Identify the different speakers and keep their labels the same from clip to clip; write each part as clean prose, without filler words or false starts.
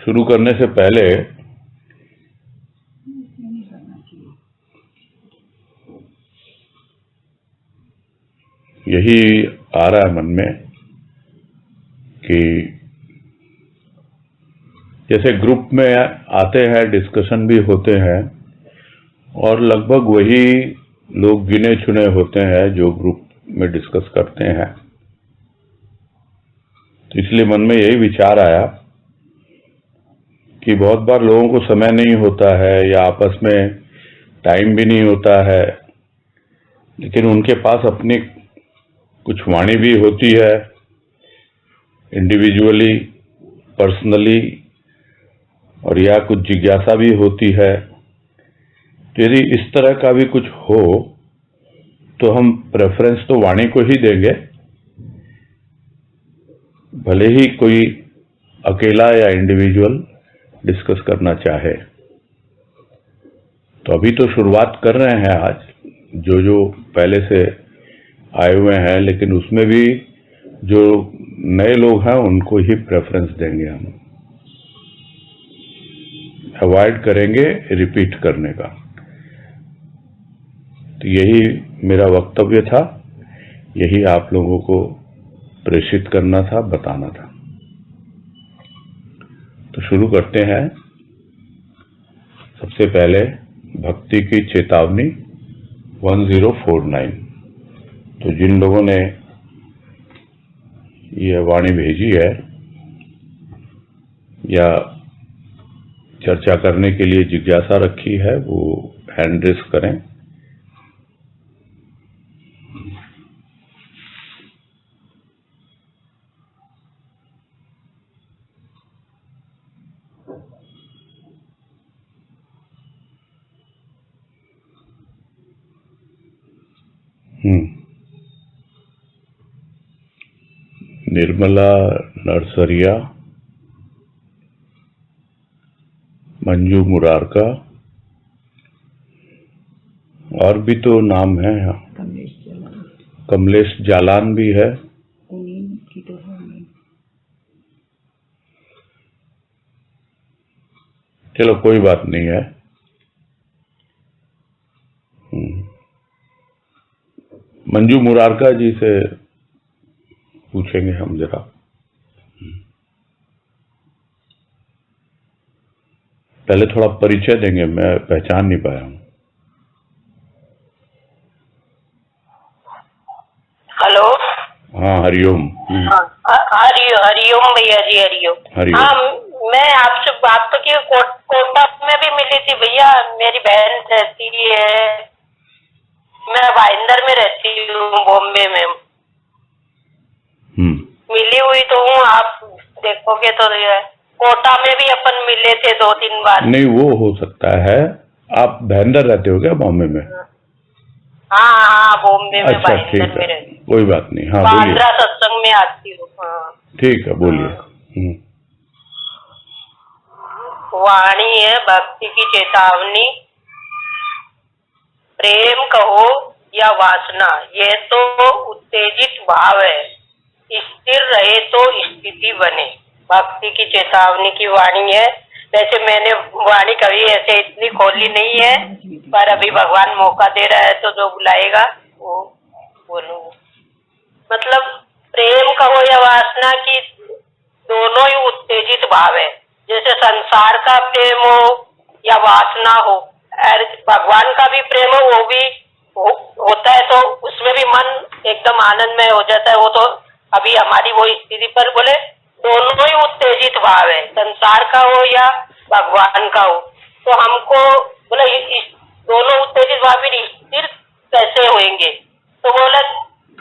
Speaker 1: शुरू करने से पहले यही आ रहा है मन में कि जैसे ग्रुप में आते हैं, डिस्कशन भी होते हैं और लगभग वही लोग गिने चुने होते हैं जो ग्रुप में डिस्कस करते हैं। तो इसलिए मन में यही विचार आया कि बहुत बार लोगों को समय नहीं होता है या आपस में टाइम भी नहीं होता है, लेकिन उनके पास अपनी कुछ वाणी भी होती है, इंडिविजुअली, पर्सनली, और या कुछ जिज्ञासा भी होती है। तो यदि इस तरह का भी कुछ हो तो हम प्रेफरेंस तो वाणी को ही देंगे, भले ही कोई अकेला या इंडिविजुअल डिस्कस करना चाहे। तो अभी तो शुरुआत कर रहे हैं आज, जो पहले से आए हुए हैं, लेकिन उसमें भी जो नए लोग हैं उनको ही प्रेफरेंस देंगे। हम अवॉइड करेंगे रिपीट करने का। तो यही मेरा वक्तव्य था, यही आप लोगों को प्रेषित करना था, बताना था। तो शुरू करते हैं। सबसे पहले भक्ति की चेतावनी 1049। तो जिन लोगों ने ये वाणी भेजी है या चर्चा करने के लिए जिज्ञासा रखी है वो हैंड रेस करें। निर्मला नरसरिया, मंजू मुरारका, और भी तो नाम है यहाँ, कमलेश जालान भी है। चलो कोई बात नहीं है। मंजू मुरारका जी से पूछेंगे हम जरा। पहले थोड़ा परिचय देंगे, मैं पहचान नहीं पाया हूँ।
Speaker 2: हेलो।
Speaker 1: हाँ, हरिओम।
Speaker 2: हरिओम भैया जी, हरिओम। हाँ, मैं आपसे बात तो की, कोटा में भी मिली थी भैया। मेरी बहन रहती है, मैं भाईंदर में रहती हूँ, बॉम्बे में। मिली हुई तो हूँ, आप देखोगे तो। कोटा में भी अपन मिले थे 2-3 बार।
Speaker 1: नहीं, वो हो सकता है। आप भाईंदर रहते हो क्या बॉम्बे में?
Speaker 2: हाँ, बॉम्बे में।
Speaker 1: अच्छा, ठीक है, कोई बात नहीं। हाँ, बोलिए।
Speaker 2: बांद्रा सत्संग में आती हूँ।
Speaker 1: ठीक है, बोलिए।
Speaker 2: वाणी है भक्ति की चेतावनी। प्रेम कहो या वासना, ये तो उत्तेजित भाव है, स्थिर रहे तो स्थिति बने। भक्ति की चेतावनी की वाणी है। वैसे मैंने वाणी कभी ऐसे इतनी खोली नहीं है, पर अभी भगवान मौका दे रहा है तो जो बुलाएगा वो बोलूंगा। मतलब प्रेम कहो या वासना की, दोनों ही उत्तेजित भाव है। जैसे संसार का प्रेम हो या वासना हो, भगवान का भी प्रेम हो, वो भी होता है, तो उसमें भी मन एकदम आनंदमय हो जाता है। वो तो अभी हमारी वो स्थिति पर बोले दोनों ही उत्तेजित भाव है, संसार का हो या भगवान का हो। तो हमको बोले इस दोनों उत्तेजित भाव स्थिर कैसे होंगे? तो बोले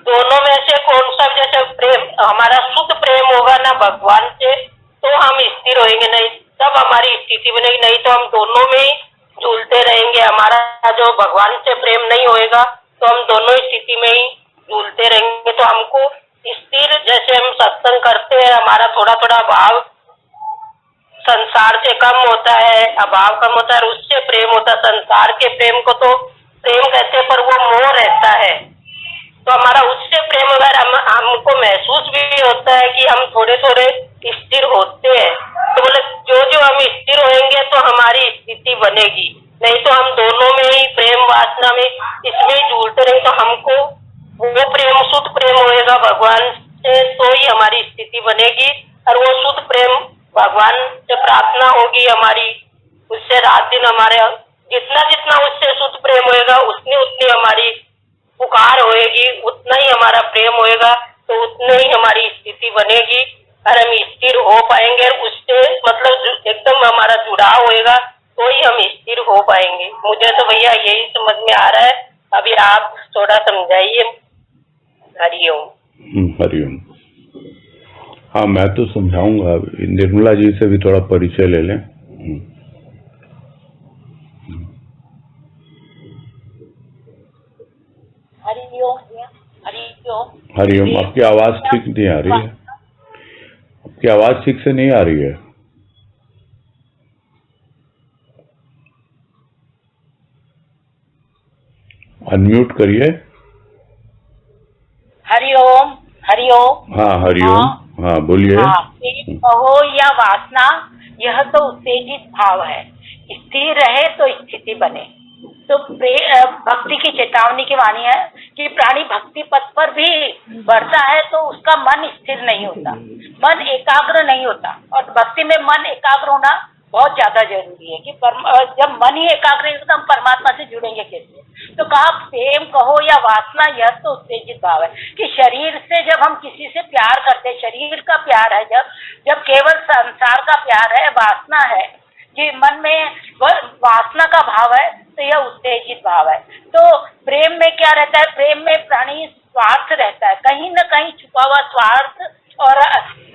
Speaker 2: दोनों में से कौन सा, जैसे प्रेम हमारा शुद्ध प्रेम होगा ना भगवान से, तो हम स्थिर होंगे, नहीं तब हमारी स्थिति बनेगी। नहीं तो हम दोनों में ही झूलते रहेंगे। हमारा जो भगवान से प्रेम नहीं होएगा तो हम दोनों स्थिति में ही झूलते रहेंगे। तो हमको स्थिर, जैसे हम सत्संग करते हैं, हमारा थोड़ा थोड़ा भाव संसार से कम होता है, अभाव कम होता है, और उससे प्रेम होता है। संसार के प्रेम को तो प्रेम कहते हैं, पर वो मोह रहता है। तो हमारा उससे प्रेम अगर हमको महसूस भी होता है कि हम थोड़े थोड़े स्थिर होते हैं। तो बोले जो बनेगी। नहीं तो हम दोनों में ही प्रेम वासना में इसमें जुड़ते रहे तो हमको वो प्रेम शुद्ध प्रेम होएगा भगवान से, तो ही हमारी स्थिति बनेगी। और वो शुद्ध प्रेम भगवान से प्रार्थना होगी हमारी, उससे रात दिन हमारे जितना जितना उससे शुद्ध प्रेम होएगा उतनी उतनी हमारी पुकार होएगी, उतना ही हमारा प्रेम होएगा, तो उतने ही हमारी स्थिति बनेगी और हम स्थिर हो पाएंगे। उससे मतलब एकदम हमारा जुड़ाव होएगा तो ही हम स्थिर हो पाएंगे। मुझे तो भैया यही समझ में आ रहा है, अभी आप थोड़ा समझाइए। हरिओम।
Speaker 1: हरिओम। हाँ, मैं तो समझाऊंगा। निर्मला जी से भी थोड़ा परिचय ले लें। हरिओम। आपकी आवाज ठीक नहीं आ रही है, आपकी आवाज ठीक से नहीं आ रही है। अनम्यूट करिए।
Speaker 3: हरिओम। हरिओम।
Speaker 1: हाँ, हरिओम। हाँ, बोलिए।
Speaker 3: प्रेम कहो या वासना, यह तो उत्तेजित भाव है, स्थिर रहे तो स्थिति बने। तो भक्ति की चेतावनी की वाणी है कि प्राणी भक्ति पथ पर भी बढ़ता है तो उसका मन स्थिर नहीं होता, मन एकाग्र नहीं होता। और भक्ति में मन एकाग्र होना बहुत ज्यादा जरूरी है कि जब मन ही एकाग्र है तो हम परमात्मा से जुड़ेंगे कैसे। तो कहा प्रेम कहो या वासना, यह तो उत्तेजित भाव है कि शरीर से जब हम किसी से प्यार करते, शरीर का प्यार है, जब केवल संसार का प्यार है, वासना है कि मन में वासना का भाव है, तो यह उत्तेजित भाव है। तो प्रेम में क्या रहता है, प्रेम में प्राणी स्वार्थ रहता है, कहीं न कहीं छुपा हुआ स्वार्थ। और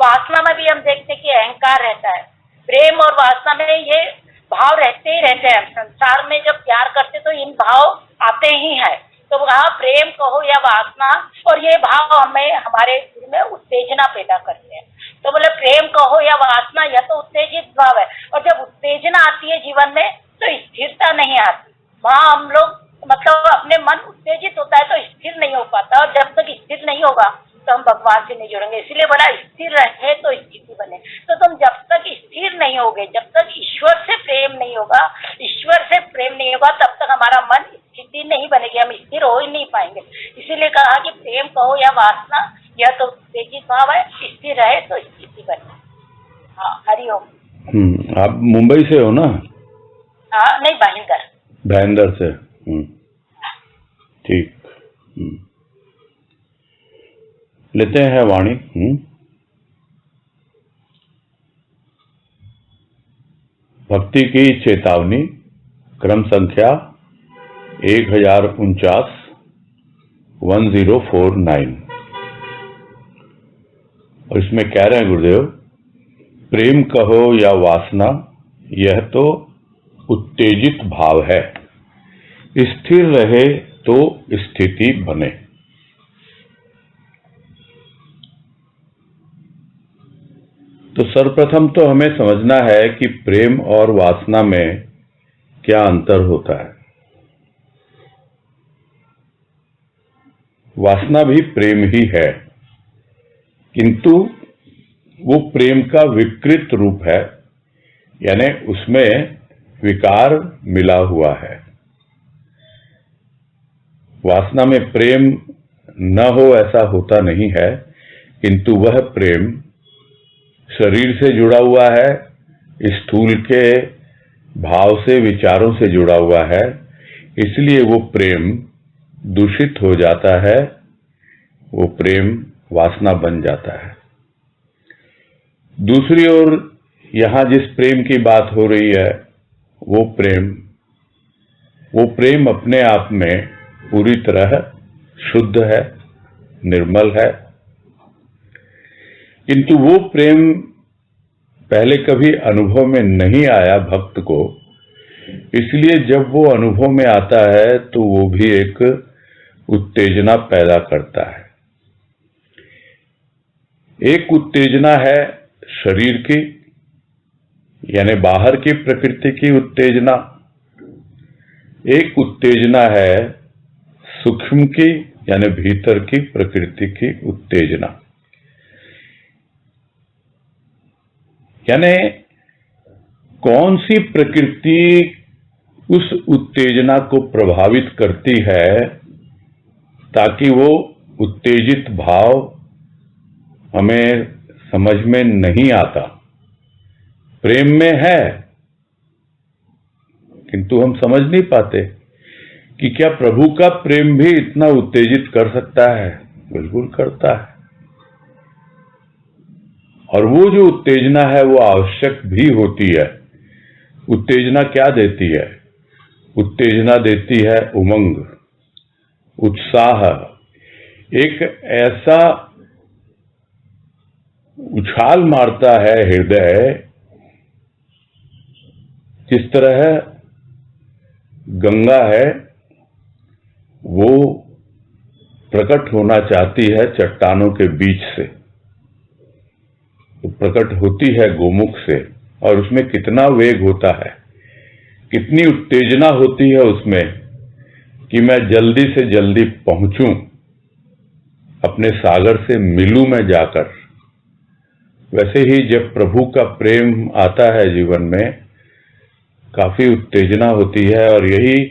Speaker 3: वासना में भी हम देखते हैं कि अहंकार रहता है। प्रेम और वासना में ये भाव रहते ही रहते हैं। संसार में जब प्यार करते तो इन भाव आते ही हैं। तो कहा प्रेम कहो या वासना, और ये भाव हमें हमारे दिल में उत्तेजना पैदा करते हैं। तो बोले प्रेम कहो या वासना, यह तो उत्तेजित भाव है। और जब उत्तेजना आती है जीवन में तो स्थिरता नहीं आती। वहाँ हम लोग मतलब अपने मन उत्तेजित होता है तो स्थिर नहीं हो पाता, और जब तक स्थिर नहीं होगा तो हम भगवान से नहीं जुड़ेंगे। इसलिए बड़ा स्थिर रहे तो स्थिति बने। तो तुम जब तक स्थिर नहीं होगे, जब तक ईश्वर से प्रेम नहीं होगा, ईश्वर से प्रेम नहीं होगा, तब तक हमारा मन स्थिति नहीं बनेगी, हम स्थिर हो ही नहीं पाएंगे। इसीलिए कहा कि प्रेम कहो या वासना, यह तो उत्तेजित भाव है, स्थिर रहे तो स्थिति बने। हाँ, हरिओम।
Speaker 1: आप मुंबई से हो ना?
Speaker 3: हाँ, नहीं, भाईंदर।
Speaker 1: भाईंदर से। ठीक। लेते हैं वाणी। भक्ति की चेतावनी, क्रम संख्या 1049, 1049। और इसमें कह रहे हैं गुरुदेव, प्रेम कहो या वासना, यह तो उत्तेजित भाव है, स्थिर रहे तो स्थिति बने। तो सर्वप्रथम तो हमें समझना है कि प्रेम और वासना में क्या अंतर होता है। वासना भी प्रेम ही है, किंतु वो प्रेम का विकृत रूप है, यानी उसमें विकार मिला हुआ है। वासना में प्रेम न हो ऐसा होता नहीं है, किंतु वह प्रेम शरीर से जुड़ा हुआ है, स्थूल के भाव से, विचारों से जुड़ा हुआ है, इसलिए वो प्रेम दूषित हो जाता है, वो प्रेम वासना बन जाता है। दूसरी ओर यहाँ जिस प्रेम की बात हो रही है, वो प्रेम अपने आप में पूरी तरह शुद्ध है, निर्मल है, किंतु वो प्रेम पहले कभी अनुभव में नहीं आया भक्त को, इसलिए जब वो अनुभव में आता है तो वो भी एक उत्तेजना पैदा करता है। एक उत्तेजना है शरीर की, यानी बाहर की प्रकृति की उत्तेजना। एक उत्तेजना है सूक्ष्म की, यानी भीतर की प्रकृति की उत्तेजना। यानी कौन सी प्रकृति उस उत्तेजना को प्रभावित करती है ताकि वो उत्तेजित भाव हमें समझ में नहीं आता। प्रेम में है किंतु हम समझ नहीं पाते कि क्या प्रभु का प्रेम भी इतना उत्तेजित कर सकता है। बिल्कुल करता है। और वो जो उत्तेजना है वो आवश्यक भी होती है। उत्तेजना क्या देती है? उत्तेजना देती है उमंग, उत्साह, एक ऐसा उछाल मारता है हृदय, जिस तरह गंगा है वो प्रकट होना चाहती है चट्टानों के बीच से, तो प्रकट होती है गोमुख से, और उसमें कितना वेग होता है, कितनी उत्तेजना होती है उसमें कि मैं जल्दी से जल्दी पहुंचूं, अपने सागर से मिलूं मैं जाकर। वैसे ही जब प्रभु का प्रेम आता है जीवन में, काफी उत्तेजना होती है। और यही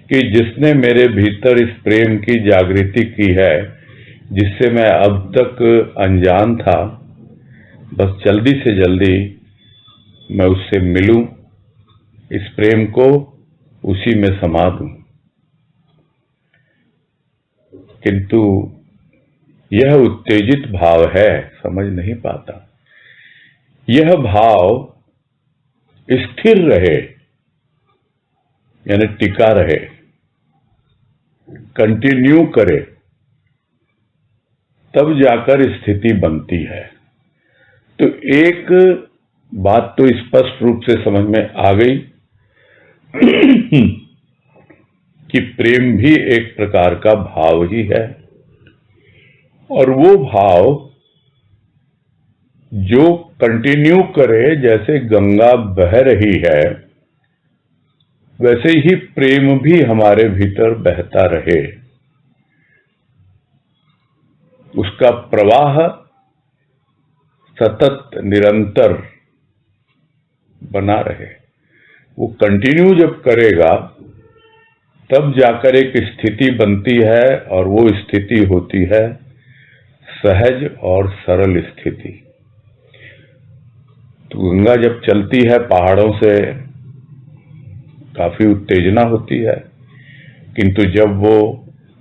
Speaker 1: कि जिसने मेरे भीतर इस प्रेम की जागृति की है, जिससे मैं अब तक अनजान था, बस जल्दी से जल्दी मैं उससे मिलूं, इस प्रेम को उसी में समा दूं। किंतु यह उत्तेजित भाव है, समझ नहीं पाता। यह भाव स्थिर रहे, यानी टिका रहे, कंटिन्यू करे, तब जाकर स्थिति बनती है। तो एक बात तो स्पष्ट रूप से समझ में आ गई कि प्रेम भी एक प्रकार का भाव ही है, और वो भाव जो कंटिन्यू करे, जैसे गंगा बह रही है वैसे ही प्रेम भी हमारे भीतर बहता रहे, उसका प्रवाह सतत निरंतर बना रहे। वो कंटिन्यू जब करेगा तब जाकर एक स्थिति बनती है, और वो स्थिति होती है सहज और सरल स्थिति। तो गंगा जब चलती है पहाड़ों से काफी उत्तेजना होती है, किंतु जब वो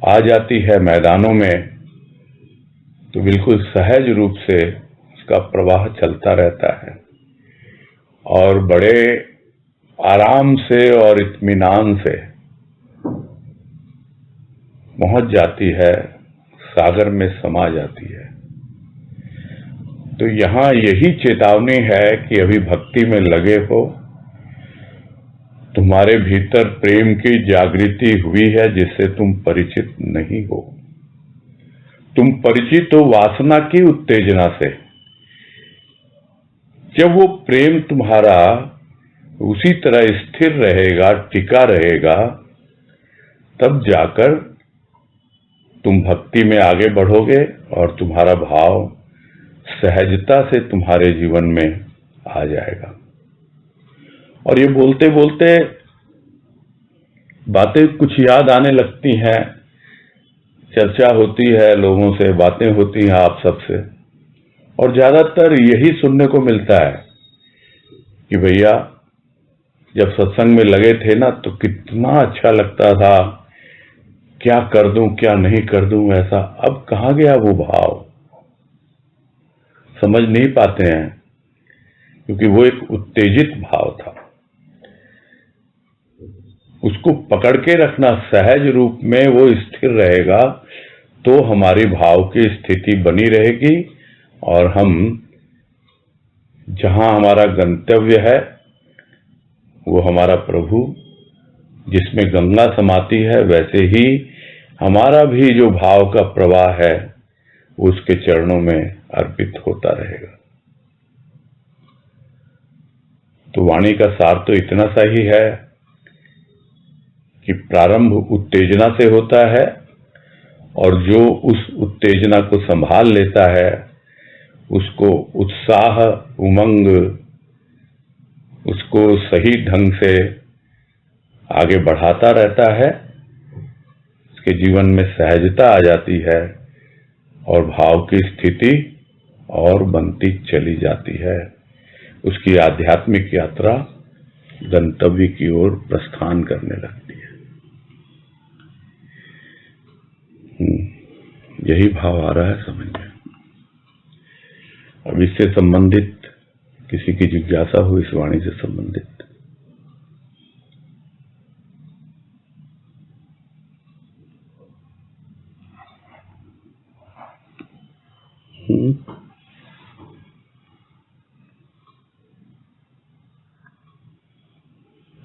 Speaker 1: आ जाती है मैदानों में तो बिल्कुल सहज रूप से उसका प्रवाह चलता रहता है, और बड़े आराम से और इत्मीनान से पहुंच जाती है, सागर में समा जाती है। तो यहां यही चेतावनी है कि अभी भक्ति में लगे हो, तुम्हारे भीतर प्रेम की जागृति हुई है जिससे तुम परिचित नहीं हो। तुम परिचित हो वासना की उत्तेजना से। जब वो प्रेम तुम्हारा उसी तरह स्थिर रहेगा, टिका रहेगा, तब जाकर तुम भक्ति में आगे बढ़ोगे और तुम्हारा भाव सहजता से तुम्हारे जीवन में आ जाएगा। और ये बोलते बोलते बातें कुछ याद आने लगती हैं, चर्चा होती है लोगों से, बातें होती हैं आप सबसे, और ज्यादातर यही सुनने को मिलता है कि भैया जब सत्संग में लगे थे ना तो कितना अच्छा लगता था, क्या कर दूं क्या नहीं कर दूं, ऐसा। अब कहां गया वो भाव? समझ नहीं पाते हैं, क्योंकि वो एक उत्तेजित भाव था। उसको पकड़ के रखना, सहज रूप में वो स्थिर रहेगा तो हमारी भाव की स्थिति बनी रहेगी, और हम जहां हमारा गंतव्य है वो हमारा प्रभु, जिसमें गंगा समाती है, वैसे ही हमारा भी जो भाव का प्रवाह है वो उसके चरणों में अर्पित होता रहेगा। तो वाणी का सार तो इतना सा ही है कि प्रारंभ उत्तेजना से होता है, और जो उस उत्तेजना को संभाल लेता है उसको उत्साह, उमंग, उसको सही ढंग से आगे बढ़ाता रहता है, उसके जीवन में सहजता आ जाती है और भाव की स्थिति और बनती चली जाती है। उसकी आध्यात्मिक यात्रा गंतव्य की ओर प्रस्थान करने लगती है। यही भाव आ रहा है समझ में। अब इससे संबंधित किसी की जिज्ञासा हो, इस वाणी से संबंधित।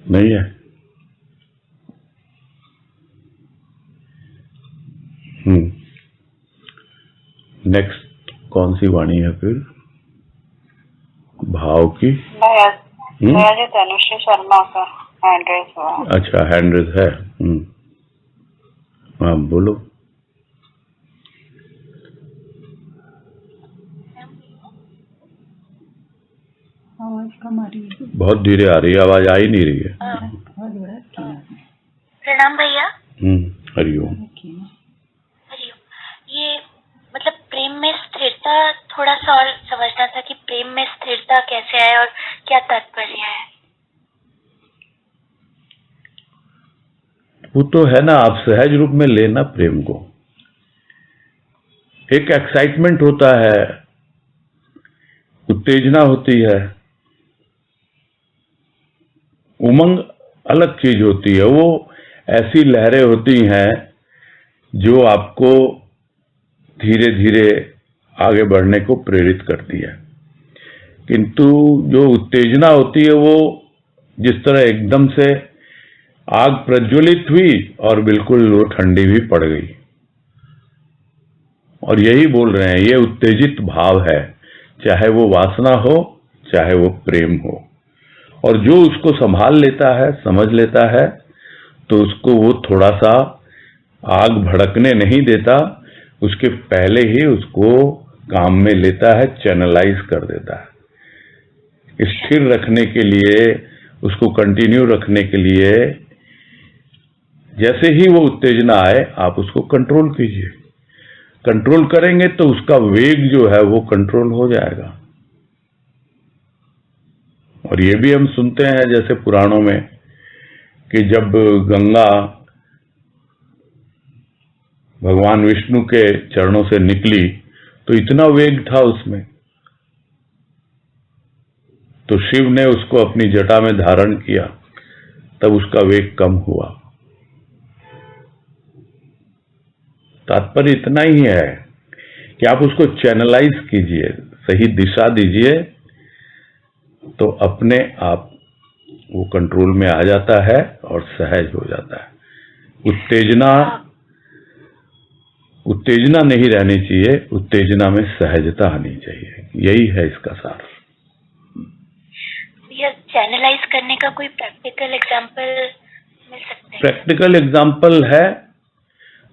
Speaker 1: नहीं है? नेक्स्ट कौन सी वाणी है फिर? भाव की?
Speaker 4: नया जी तनुश्री शर्मा का हैंड रेज हुआ।
Speaker 1: अच्छा, हैंड रेज है। हाँ बोलो।
Speaker 5: आवाज कम आ रही है,
Speaker 1: बहुत धीरे आ रही है, आवाज आ ही नहीं रही है।
Speaker 6: प्रणाम भैया।
Speaker 1: हरिओम।
Speaker 6: हरिओम। ये मतलब प्रेम में स्थिरता, थोड़ा सा और समझना था कि प्रेम में स्थिरता कैसे है और क्या तात्पर्य है।
Speaker 1: वो तो है ना, आप सहज रूप में लेना प्रेम को। एक एक्साइटमेंट होता है, उत्तेजना होती है, उमंग अलग चीज होती है। वो ऐसी लहरें होती हैं जो आपको धीरे धीरे आगे बढ़ने को प्रेरित करती है। किंतु जो उत्तेजना होती है वो जिस तरह एकदम से आग प्रज्वलित हुई और बिल्कुल वो ठंडी भी पड़ गई। और यही बोल रहे हैं, ये उत्तेजित भाव है, चाहे वो वासना हो चाहे वो प्रेम हो। और जो उसको संभाल लेता है, समझ लेता है, तो उसको वो थोड़ा सा आग भड़कने नहीं देता, उसके पहले ही उसको काम में लेता है, चैनलाइज कर देता है। स्थिर रखने के लिए, उसको कंटिन्यू रखने के लिए जैसे ही वो उत्तेजना आए आप उसको कंट्रोल कीजिए। कंट्रोल करेंगे तो उसका वेग जो है वो कंट्रोल हो जाएगा। और ये भी हम सुनते हैं जैसे पुराणों में कि जब गंगा भगवान विष्णु के चरणों से निकली तो इतना वेग था उसमें, तो शिव ने उसको अपनी जटा में धारण किया, तब उसका वेग कम हुआ। तात्पर्य इतना ही है कि आप उसको चैनलाइज कीजिए, सही दिशा दीजिए, तो अपने आप वो कंट्रोल में आ जाता है और सहज हो जाता है। उत्तेजना नहीं रहनी चाहिए, उत्तेजना में सहजता आनी चाहिए। यही है इसका सार।
Speaker 6: भैया, चैनलाइज करने का कोई प्रैक्टिकल एग्जांपल मिल सकता है?
Speaker 1: प्रैक्टिकल एग्जांपल है,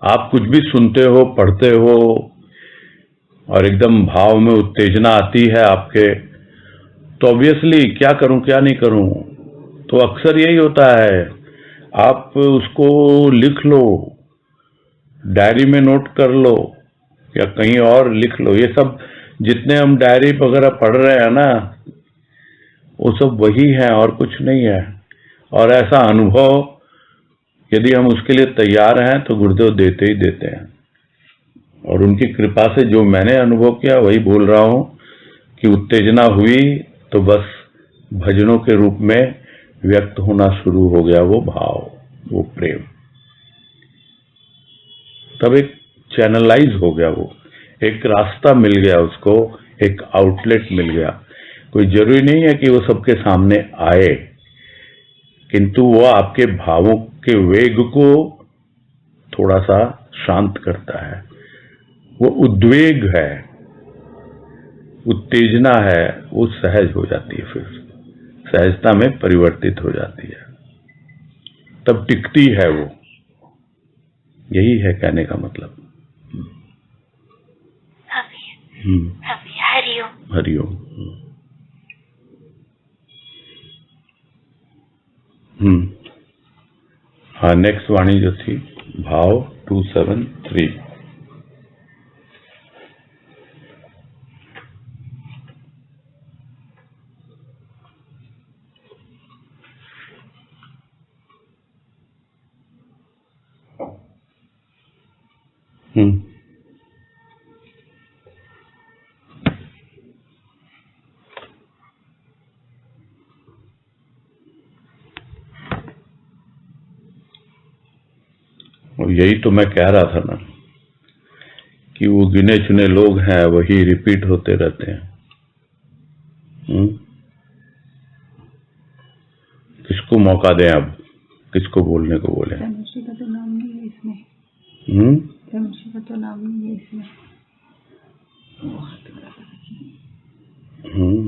Speaker 1: आप कुछ भी सुनते हो, पढ़ते हो और एकदम भाव में उत्तेजना आती है आपके, तो ऑब्वियसली क्या करूं क्या नहीं करूं, तो अक्सर यही होता है, आप उसको लिख लो, डायरी में नोट कर लो या कहीं और लिख लो। ये सब जितने हम डायरी वगैरह पढ़ रहे हैं ना, वो सब वही है और कुछ नहीं है। और ऐसा अनुभव यदि हम उसके लिए तैयार हैं तो गुरुदेव देते ही देते हैं। और उनकी कृपा से जो मैंने अनुभव किया वही बोल रहा हूं कि उत्तेजना हुई तो बस भजनों के रूप में व्यक्त होना शुरू हो गया वो भाव, वो प्रेम। तब एक चैनलाइज हो गया, वो एक रास्ता मिल गया उसको, एक आउटलेट मिल गया। कोई जरूरी नहीं है कि वो सबके सामने आए, किंतु वो आपके भावों के वेग को थोड़ा सा शांत करता है। वो उद्वेग है, उत्तेजना है, वो सहज हो जाती है, फिर सहजता में परिवर्तित हो जाती है, तब टिकती है वो। यही है कहने का मतलब।
Speaker 6: हाँ भैया, हरिओम।
Speaker 1: हरिओम। हाँ, नेक्स्ट वाणी जो थी भाव 273। और यही तो मैं कह रहा था ना कि वो गिने चुने लोग हैं, वही रिपीट होते रहते हैं। किसको मौका दें अब, किसको बोलने को बोले?
Speaker 5: तनुश्री का तो नाम नहीं है इसमें। तनुश्री का तो नाम नहीं है इसमें।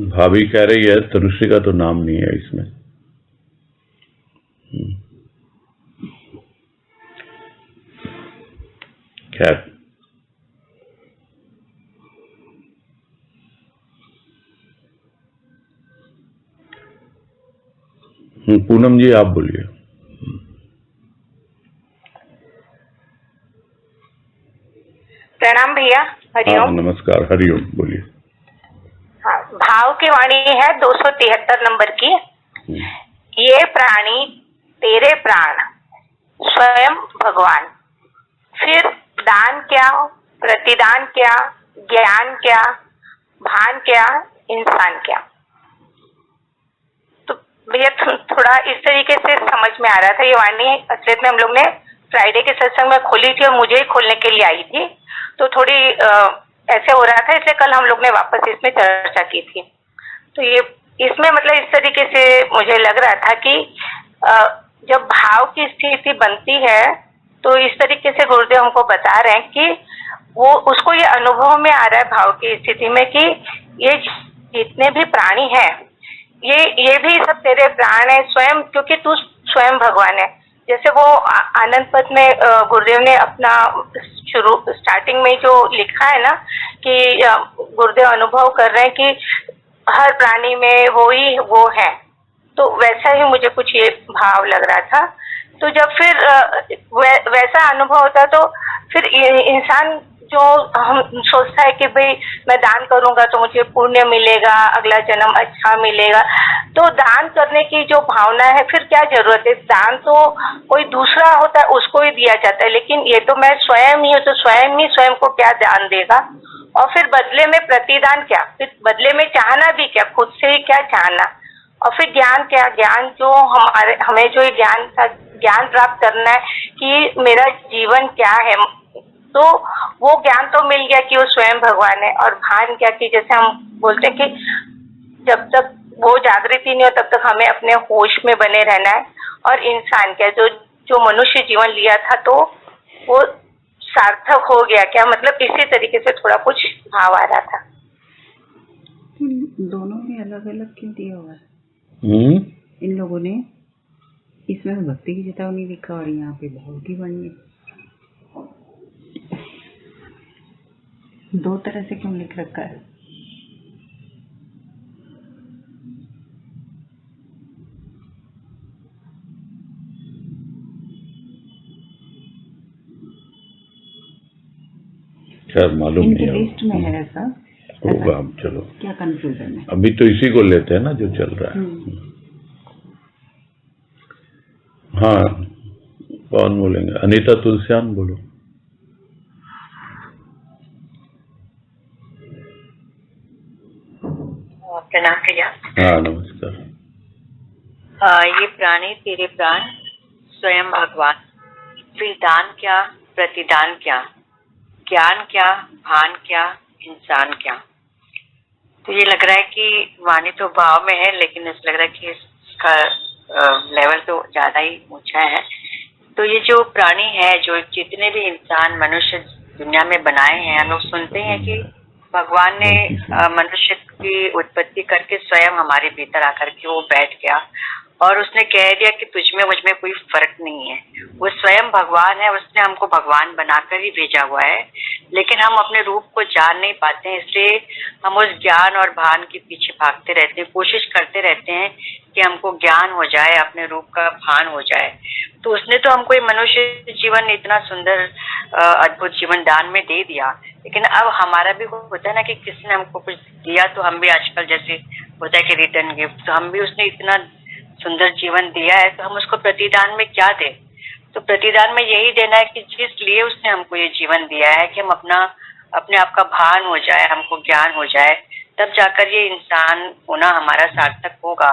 Speaker 1: भाभी कह रही है तनुश्री का तो नाम नहीं है इसमें। खैर, पूनम जी आप बोलिए।
Speaker 2: प्रणाम भैया। हरिओम।
Speaker 1: हाँ, नमस्कार, हरिओम, बोलिए।
Speaker 2: हाँ, भाव की वाणी है 273 नंबर की। ये प्राणी तेरे प्राण, स्वयं भगवान, फिर दान क्या, प्रतिदान क्या, ज्ञान क्या, भान क्या, इंसान क्या। तो भैया थोड़ा इस तरीके से समझ में आ रहा था। ये वाणी असलियत में हम लोग ने फ्राइडे के सत्संग में खोली थी और मुझे ही खोलने के लिए आई थी, तो थोड़ी ऐसे हो रहा था, इसलिए कल हम लोग ने वापस इसमें चर्चा की थी। तो ये इसमें मतलब इस तरीके से मुझे लग रहा था कि जब भाव की स्थिति बनती है तो इस तरीके से गुरुदेव हमको बता रहे हैं कि वो उसको ये अनुभव में आ रहा है भाव की स्थिति में कि ये जितने भी प्राणी हैं ये भी सब तेरे प्राण है स्वयं, क्योंकि तू स्वयं भगवान है। जैसे वो आनंद पद में गुरुदेव ने अपना स्टार्टिंग में जो लिखा है ना कि गुरुदेव अनुभव कर रहे हैं कि हर प्राणी में वो ही वो है, तो वैसा ही मुझे कुछ ये भाव लग रहा था। तो जब फिर वैसा अनुभव होता तो फिर इंसान जो हम सोचता है कि भाई मैं दान करूंगा तो मुझे पुण्य मिलेगा, अगला जन्म अच्छा मिलेगा, तो दान करने की जो भावना है फिर क्या जरूरत है? दान तो कोई दूसरा होता है उसको ही दिया जाता है, लेकिन ये तो मैं स्वयं ही हूँ, तो स्वयं ही स्वयं को क्या दान देगा? और फिर बदले में प्रतिदान क्या, फिर बदले में चाहना भी क्या, खुद से ही क्या चाहना? और फिर ज्ञान क्या, ज्ञान जो हमें जो ज्ञान प्राप्त करना है कि मेरा जीवन क्या है, तो वो ज्ञान तो मिल गया कि वो स्वयं भगवान है। और भान क्या कि जैसे हम बोलते हैं कि जब तक वो जागृति नहीं हो तब तक हमें अपने होश में बने रहना है। और इंसान क्या, जो मनुष्य जीवन लिया था तो वो सार्थक हो गया क्या, मतलब इसी तरीके से थोड़ा कुछ भाव आ रहा था।
Speaker 5: दोनों में अलग अलग क्यों दिया हुआ है? इन लोगों ने इसमें भक्ति की चेतावनी लिखा और यहाँ पे भाव की वाणी है। दो तरह से क्यों लिख रखा है?
Speaker 1: शायद मालूम
Speaker 5: इनके
Speaker 1: नहीं
Speaker 5: लिस्ट में है ऐसा
Speaker 1: होगा। चलो,
Speaker 5: क्या कंफ्यूजन है?
Speaker 1: अभी तो इसी को लेते हैं ना जो चल रहा है। हाँ, कौन बोलेंगे? अनीता तुलसियान बोलो।
Speaker 7: प्रणाम भैया।
Speaker 1: हाँ, नमस्कार।
Speaker 7: ये प्राणी तेरे प्राण, स्वयं भगवान, फिर दान क्या, प्रतिदान क्या, ज्ञान क्या, भान क्या, इंसान क्या। तो ये लग रहा है कि वाणी तो भाव में है, लेकिन ऐसा लग रहा है कि इसका लेवल तो ज्यादा ही ऊंचा है। तो ये जो प्राणी है, जो जितने भी इंसान मनुष्य दुनिया में बनाए हैं, हम लोग सुनते हैं कि भगवान ने मनुष्य की उत्पत्ति करके स्वयं हमारे भीतर आकर के वो बैठ गया और उसने कह दिया कि तुझ में मुझ में कोई फर्क नहीं है। वो स्वयं भगवान है, उसने हमको भगवान बनाकर ही भेजा हुआ है, लेकिन हम अपने रूप को जान नहीं पाते हैं, इसलिए हम उस ज्ञान और भान के पीछे भागते रहते हैं, कोशिश करते रहते हैं कि हमको ज्ञान हो जाए, अपने रूप का भान हो जाए। तो उसने तो हमको ये मनुष्य जीवन इतना सुंदर अद्भुत जीवन दान में दे दिया, लेकिन अब हमारा भी होता है ना कि किसी ने हमको कुछ दिया तो हम भी आजकल जैसे होता है कि रिटर्न गिफ्ट, तो हम भी उसने इतना सुंदर जीवन दिया है तो हम उसको प्रतिदान में क्या दें? तो प्रतिदान में यही देना है कि जिस लिए उसने हमको ये जीवन दिया है कि हम अपने आप का भान हो जाए, हमको ज्ञान हो जाए, तब जाकर ये इंसान होना हमारा सार्थक होगा।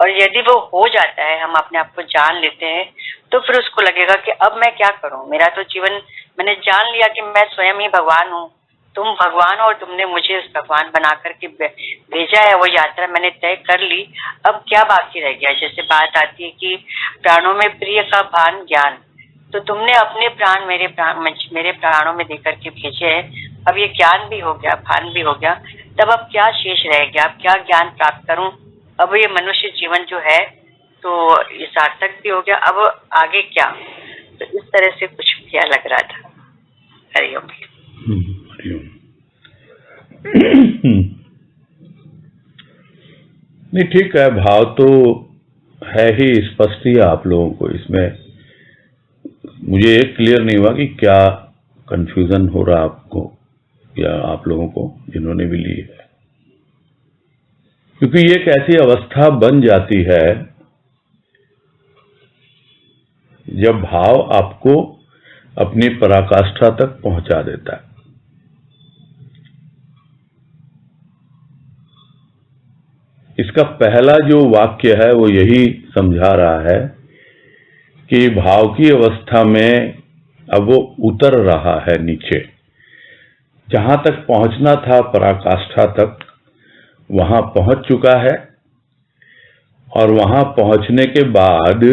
Speaker 7: और यदि वो हो जाता है, हम अपने आप को जान लेते हैं, तो फिर उसको लगेगा कि अब मैं क्या करूं, मेरा तो जीवन, मैंने जान लिया कि मैं स्वयं ही भगवान हूँ, तुम भगवान हो और तुमने मुझे उस भगवान बना करके भेजा है, वो यात्रा मैंने तय कर ली, अब क्या बाकी रह गया। जैसे बात आती है कि प्राणों में प्रिय का भान ज्ञान, तो तुमने अपने प्राण मेरे प्राणों में देकर के भेजे हैं, अब ये ज्ञान भी हो गया, भान भी हो गया, तब अब क्या शेष रह गया, अब क्या ज्ञान प्राप्त करूं, अब ये मनुष्य जीवन जो है तो ये सार्थक भी हो गया, अब आगे क्या। तो इस तरह से कुछ क्या लग रहा था। हरिओम।
Speaker 1: नहीं, ठीक है, भाव तो है ही, स्पष्ट ही आप लोगों को। इसमें मुझे एक क्लियर नहीं हुआ कि क्या कंफ्यूजन हो रहा आपको या आप लोगों को जिन्होंने भी ली है, क्योंकि ये एक ऐसी अवस्था बन जाती है जब भाव आपको अपनी पराकाष्ठा तक पहुंचा देता है। इसका पहला जो वाक्य है वो यही समझा रहा है कि भाव की अवस्था में अब वो उतर रहा है नीचे, जहां तक पहुंचना था पराकाष्ठा तक वहां पहुंच चुका है। और वहां पहुंचने के बाद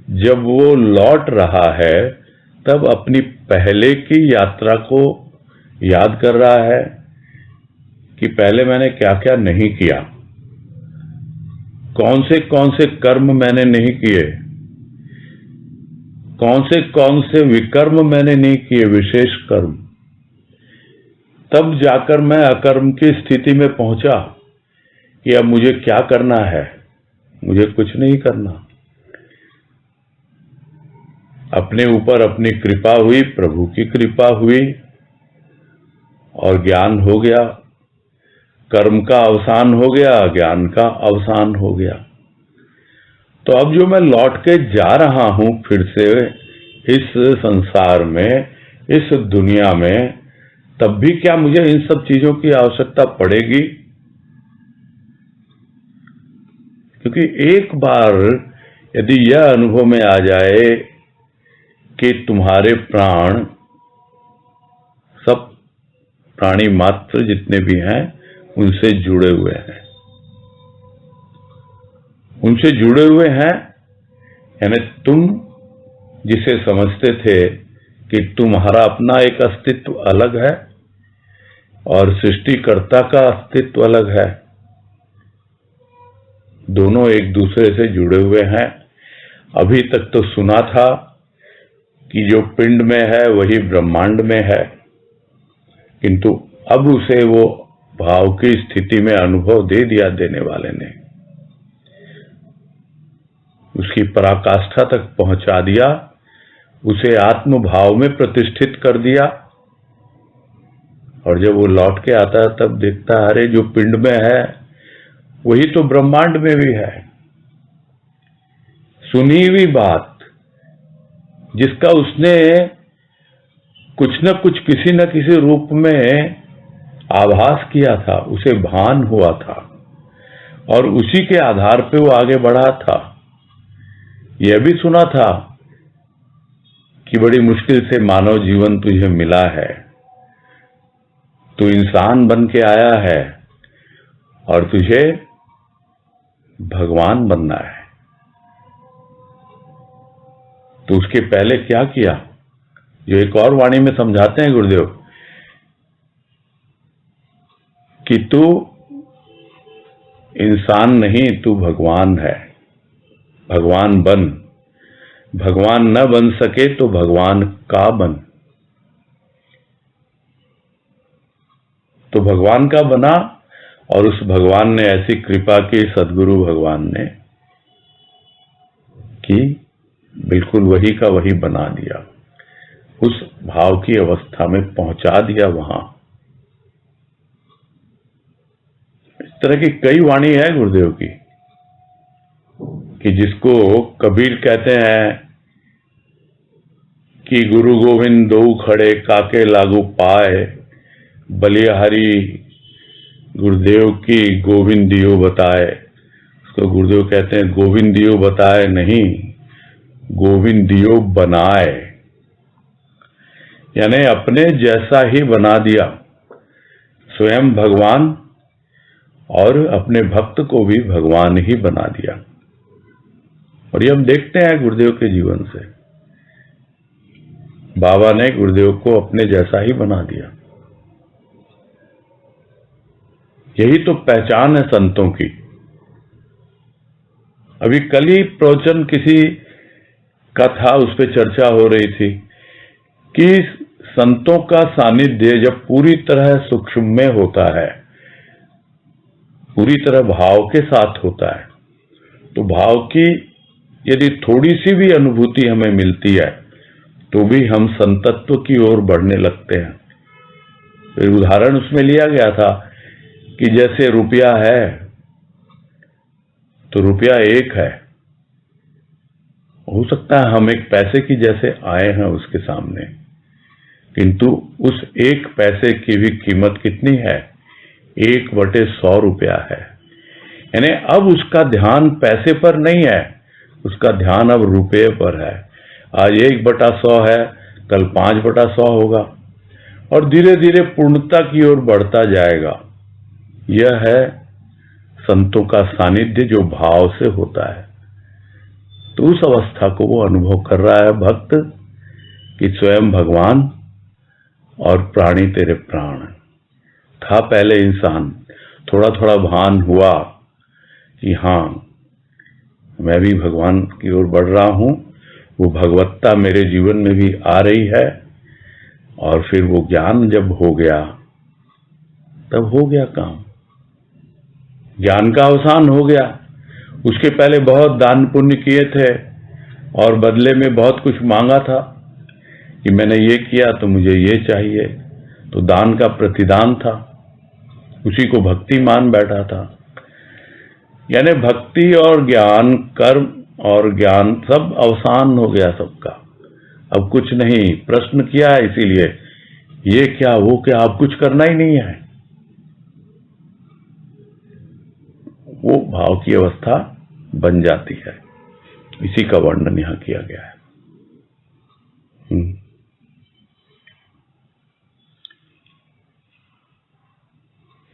Speaker 1: जब वो लौट रहा है तब अपनी पहले की यात्रा को याद कर रहा है कि पहले मैंने क्या क्या नहीं किया, कौन से कर्म मैंने नहीं किए, कौन से विकर्म मैंने नहीं किए, विशेष कर्म। तब जाकर मैं अकर्म की स्थिति में पहुंचा कि अब मुझे क्या करना है, मुझे कुछ नहीं करना। अपने ऊपर अपनी कृपा हुई, प्रभु की कृपा हुई और ज्ञान हो गया, कर्म का अवसान हो गया, ज्ञान का अवसान हो गया। तो अब जो मैं लौट के जा रहा हूं फिर से इस संसार में, इस दुनिया में, तब भी क्या मुझे इन सब चीजों की आवश्यकता पड़ेगी? क्योंकि एक बार यदि यह अनुभव में आ जाए कि तुम्हारे प्राण, सब प्राणी मात्र जितने भी हैं उनसे जुड़े हुए हैं, उनसे जुड़े हुए हैं, यानी तुम जिसे समझते थे कि तुम्हारा अपना एक अस्तित्व अलग है और सृष्टिकर्ता का अस्तित्व अलग है, दोनों एक दूसरे से जुड़े हुए हैं। अभी तक तो सुना था कि जो पिंड में है वही ब्रह्मांड में है, किंतु अब उसे वो भाव की स्थिति में अनुभव दे दिया देने वाले ने, उसकी पराकाष्ठा तक पहुंचा दिया, उसे आत्म भाव में प्रतिष्ठित कर दिया। और जब वो लौट के आता है तब देखता है अरे जो पिंड में है वही तो ब्रह्मांड में भी है। सुनी हुई बात जिसका उसने कुछ न कुछ किसी न किसी रूप में आभास किया था, उसे भान हुआ था और उसी के आधार पे वो आगे बढ़ा था। यह भी सुना था कि बड़ी मुश्किल से मानव जीवन तुझे मिला है, तू इंसान बन के आया है और तुझे भगवान बनना है। तो उसके पहले क्या किया, जो एक और वाणी में समझाते हैं गुरुदेव कि तू इंसान नहीं, तू भगवान है। भगवान बन, भगवान न बन सके तो भगवान का बन। तो भगवान का बना और उस भगवान ने ऐसी कृपा की, सदगुरु भगवान ने, कि बिल्कुल वही का वही बना दिया, उस भाव की अवस्था में पहुंचा दिया वहां। इस तरह की कई वाणी है गुरुदेव की कि जिसको कबीर कहते हैं कि गुरु गोविंद दो खड़े काके लागू पाए, बलिहारी गुरुदेव की गोविंद दियो बताए। उसको गुरुदेव कहते हैं गोविंद दियो बताए नहीं, गोविंद दियो बनाए, यानी अपने जैसा ही बना दिया स्वयं भगवान, और अपने भक्त को भी भगवान ही बना दिया। और ये हम देखते हैं गुरुदेव के जीवन से, बाबा ने गुरुदेव को अपने जैसा ही बना दिया। यही तो पहचान है संतों की। अभी कल ही प्रवचन किसी का था, उस पर चर्चा हो रही थी कि संतों का सानिध्य जब पूरी तरह सूक्ष्म में होता है, पूरी तरह भाव के साथ होता है, तो भाव की यदि थोड़ी सी भी अनुभूति हमें मिलती है तो भी हम संतत्व की ओर बढ़ने लगते हैं। फिर उदाहरण उसमें लिया गया था कि जैसे रुपया है तो रुपया एक है, हो सकता है हम एक पैसे की जैसे आए हैं उसके सामने, किंतु उस एक पैसे की भी कीमत कितनी है? 1/100 रुपया है। यानी अब उसका ध्यान पैसे पर नहीं है, उसका ध्यान अब रुपये पर है। आज 1/100 है, कल 5/100 होगा, और धीरे धीरे पूर्णता की ओर बढ़ता जाएगा। यह है संतों का सानिध्य जो भाव से होता है। तो उस अवस्था को वो अनुभव कर रहा है भक्त कि स्वयं भगवान और प्राणी तेरे प्राण। था पहले इंसान, थोड़ा थोड़ा भान हुआ कि हाँ मैं भी भगवान की ओर बढ़ रहा हूं, वो भगवत्ता मेरे जीवन में भी आ रही है। और फिर वो ज्ञान जब हो गया तब हो गया काम, ज्ञान का अवसान हो गया। उसके पहले बहुत दान पुण्य किए थे और बदले में बहुत कुछ मांगा था कि मैंने ये किया तो मुझे ये चाहिए, तो दान का प्रतिदान था, उसी को भक्ति मान बैठा था। यानी भक्ति और ज्ञान, कर्म और ज्ञान सब अवसान हो गया सबका। अब कुछ नहीं, प्रश्न किया है इसीलिए ये क्या वो क्या, अब कुछ करना ही नहीं है। वो भाव की अवस्था बन जाती है। इसी का वर्णन यहां किया गया है।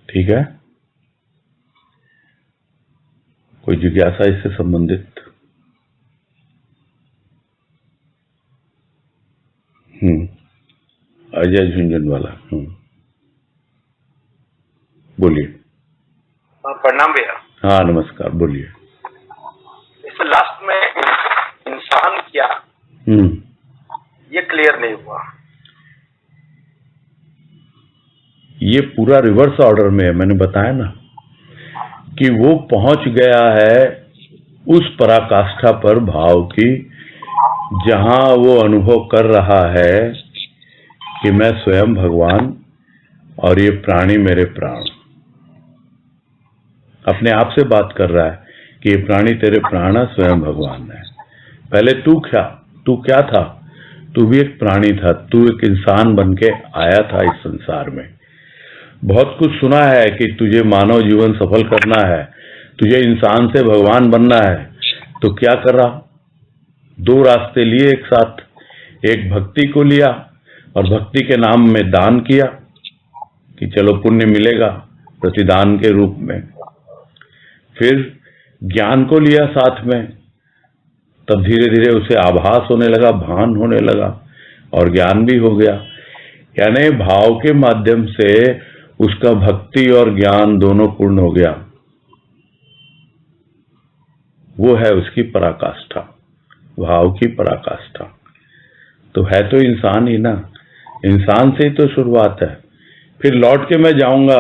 Speaker 1: ठीक है, कोई जिज्ञासा इससे संबंधित? अजय झुंझुनवाला, बोलिए।
Speaker 8: प्रणाम भैया।
Speaker 1: हाँ नमस्कार, बोलिए।
Speaker 8: इस लास्ट में इंसान क्या, ये क्लियर नहीं हुआ।
Speaker 1: ये पूरा रिवर्स ऑर्डर में है, मैंने बताया ना कि वो पहुंच गया है उस पराकाष्ठा पर भाव की जहां वो अनुभव कर रहा है कि मैं स्वयं भगवान और ये प्राणी मेरे प्राण। अपने आप से बात कर रहा है कि ये प्राणी तेरे प्राण है, स्वयं भगवान है। पहले तू क्या था? तू भी एक प्राणी था, तू एक इंसान बन के आया था इस संसार में। बहुत कुछ सुना है कि तुझे मानव जीवन सफल करना है, तुझे इंसान से भगवान बनना है, तो क्या कर रहा? 2 रास्ते लिए एक साथ। एक भक्ति को लिया और भक्ति के नाम में दान किया कि चलो पुण्य मिलेगा प्रतिदान के रूप में। फिर ज्ञान को लिया साथ में, तब धीरे धीरे उसे आभास होने लगा, भान होने लगा और ज्ञान भी हो गया। यानी भाव के माध्यम से उसका भक्ति और ज्ञान दोनों पूर्ण हो गया। वो वो है उसकी पराकाष्ठा, भाव की पराकाष्ठा। तो है तो इंसान ही ना, इंसान से ही तो शुरुआत है। फिर लौट के मैं जाऊंगा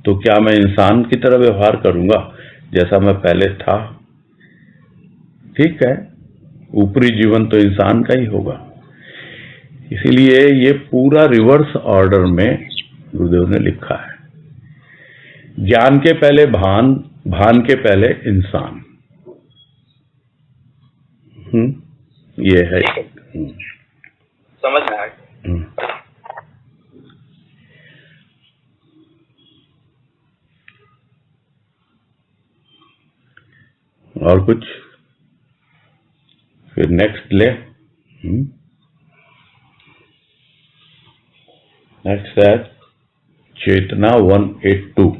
Speaker 1: तो क्या मैं इंसान की तरह व्यवहार करूंगा जैसा मैं पहले था? ठीक है, ऊपरी जीवन तो इंसान का ही होगा। इसीलिए ये पूरा रिवर्स ऑर्डर में गुरुदेव ने लिखा है। ज्ञान के पहले भान, भान के पहले इंसान। ये है।
Speaker 8: समझ में आ गया।
Speaker 1: और कुछ? फिर नेक्स्ट ले। नेक्स्ट है चेतना 182।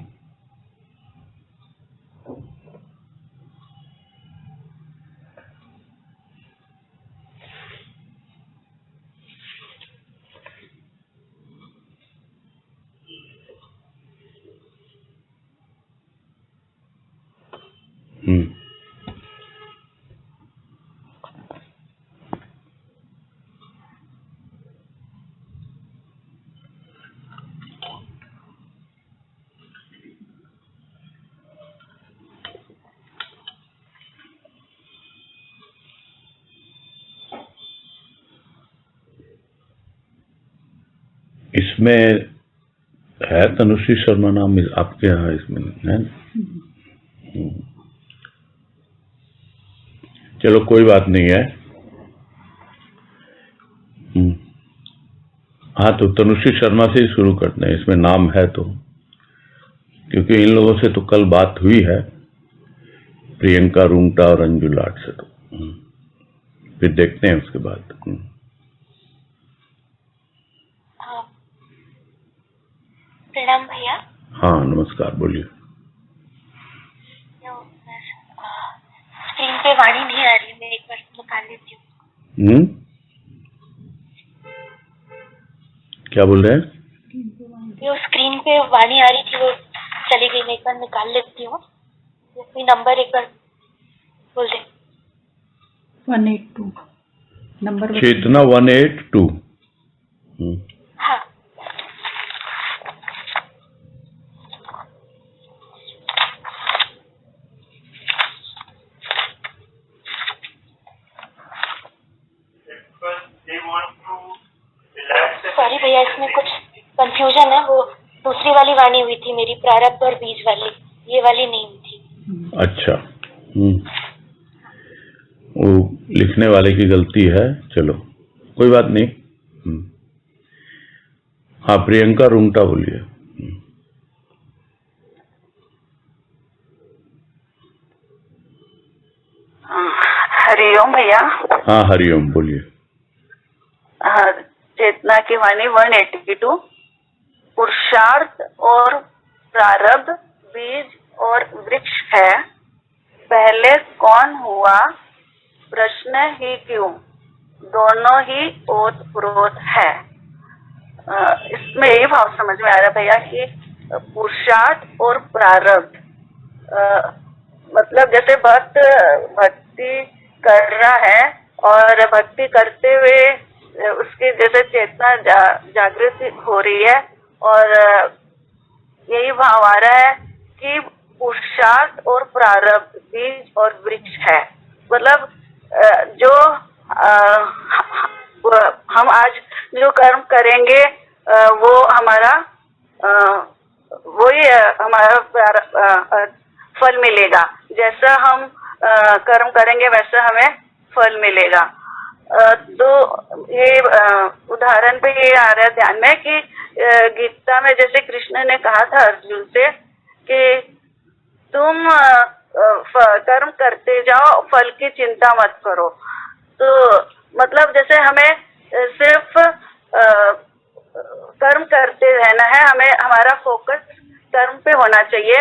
Speaker 1: इसमें है तनुश्री शर्मा नाम आपके यहाँ, इसमें है? चलो कोई बात नहीं है। हाँ, तो तनुश्री शर्मा से ही शुरू करते हैं, इसमें नाम है तो, क्योंकि इन लोगों से तो कल बात हुई है, प्रियंका रूंगटा और अंजू लाट से। तो फिर देखते हैं उसके बाद।
Speaker 6: प्रणाम भैया।
Speaker 1: हाँ नमस्कार, बोलिए।
Speaker 6: स्क्रीन पे वाणी नहीं आ रही, मैं एक बार निकाल लेती हूँ।
Speaker 1: क्या बोल रहे हैं?
Speaker 6: जो स्क्रीन पे वाणी आ रही थी वो चली गई, मैं एक बार निकाल लेती हूँ। कोई नंबर एक बार बोल दे।
Speaker 5: 182 नंबर।
Speaker 1: चेतना 182।
Speaker 6: हाँ। सॉरी भैया, इसमें कुछ कंफ्यूजन है। वो दूसरी वाली वाणी हुई थी मेरी, प्रारब्ध और बीज वाली, ये वाली नहीं हुई थी।
Speaker 1: अच्छा। वो लिखने वाले की गलती है, चलो कोई बात नहीं। हाँ, प्रियंका रूंगटा बोलिए।
Speaker 4: हरिओम भैया।
Speaker 1: हाँ हरिओम, बोलिए।
Speaker 4: चेतना की वाणी 182। पुरुषार्थ और प्रारब्ध बीज और वृक्ष है, पहले कौन हुआ प्रश्न ही क्यों, दोनों ही ओत प्रोत है। इसमें यही भाव समझ में आ रहा है भैया कि पुरुषार्थ और प्रारब्ध, मतलब जैसे भक्त भक्ति कर रहा है और भक्ति करते हुए उसकी जैसे चेतना जागृति हो रही है, और यही भाव आ रहा है कि पुरुषार्थ और प्रारब्ध बीज और वृक्ष है। मतलब जो हम आज जो कर्म करेंगे वो हमारा वही हमारा फल मिलेगा। जैसा हम कर्म करेंगे वैसा हमें फल मिलेगा। तो ये उदाहरण पे ये आ रहा है ध्यान में कि गीता में जैसे कृष्ण ने कहा था अर्जुन से कि तुम कर्म करते जाओ, फल की चिंता मत करो। तो मतलब जैसे हमें सिर्फ कर्म करते रहना है, हमें हमारा फोकस कर्म पे होना चाहिए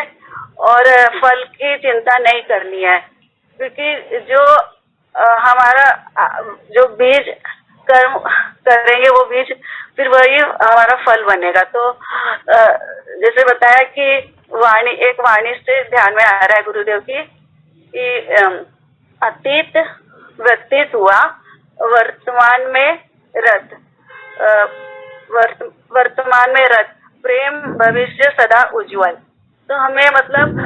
Speaker 4: और फल की चिंता नहीं करनी है, क्योंकि जो हमारा जो बीज कर्म करेंगे वो बीज फिर वही हमारा फल बनेगा। तो जैसे बताया कि वाणी, एक वाणी से ध्यान में आ रहा है गुरुदेव की कि अतीत व्यतीत हुआ, वर्तमान में रत, वर्तमान में रत, प्रेम भविष्य सदा उज्जवल। तो हमें मतलब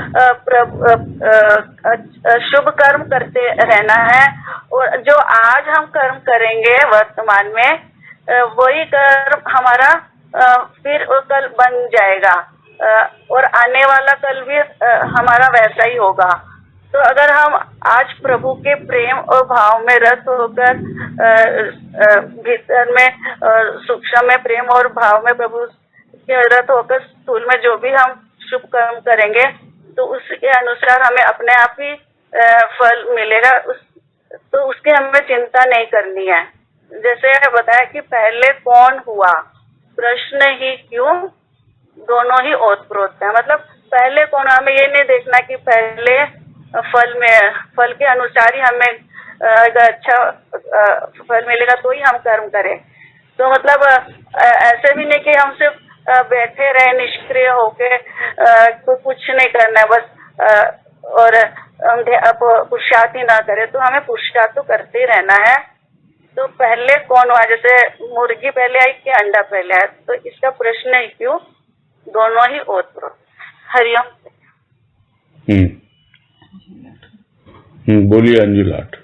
Speaker 4: शुभ कर्म करते रहना है, और जो आज हम कर्म करेंगे वर्तमान में, वही कर्म हमारा फिर वो कल बन जाएगा, और आने वाला कल भी हमारा वैसा ही होगा। तो अगर हम आज प्रभु के प्रेम और भाव में रत होकर भीतर में सूक्ष्म में प्रेम और भाव में प्रभु के रत होकर स्थूल में जो भी हम शुभ कर्म करेंगे, तो उसके अनुसार हमें अपने आप ही फल मिलेगा। तो उसकी हमें चिंता नहीं करनी है। जैसे बताया कि पहले कौन हुआ, प्रश्न ही क्यों, दोनों ही ओतप्रोत है। मतलब पहले कौन, हमें ये नहीं देखना कि पहले फल के अनुसार ही हमें अगर अच्छा फल मिलेगा तो ही हम कर्म करें। तो मतलब ऐसे भी नहीं कि हम सिर्फ बैठे रहे निष्क्रिय होके, तो कुछ नहीं करना है बस, और अब पुरुषार्थ ही ना करें। तो हमें पुरुषार्थ तो करते ही रहना है। तो पहले कौन हुआ, जैसे मुर्गी पहले आई कि अंडा पहले आया, तो इसका प्रश्न है क्यों, दोनों ही ओतप्रोत। हरिओम।
Speaker 1: बोलिए अंजू लाट।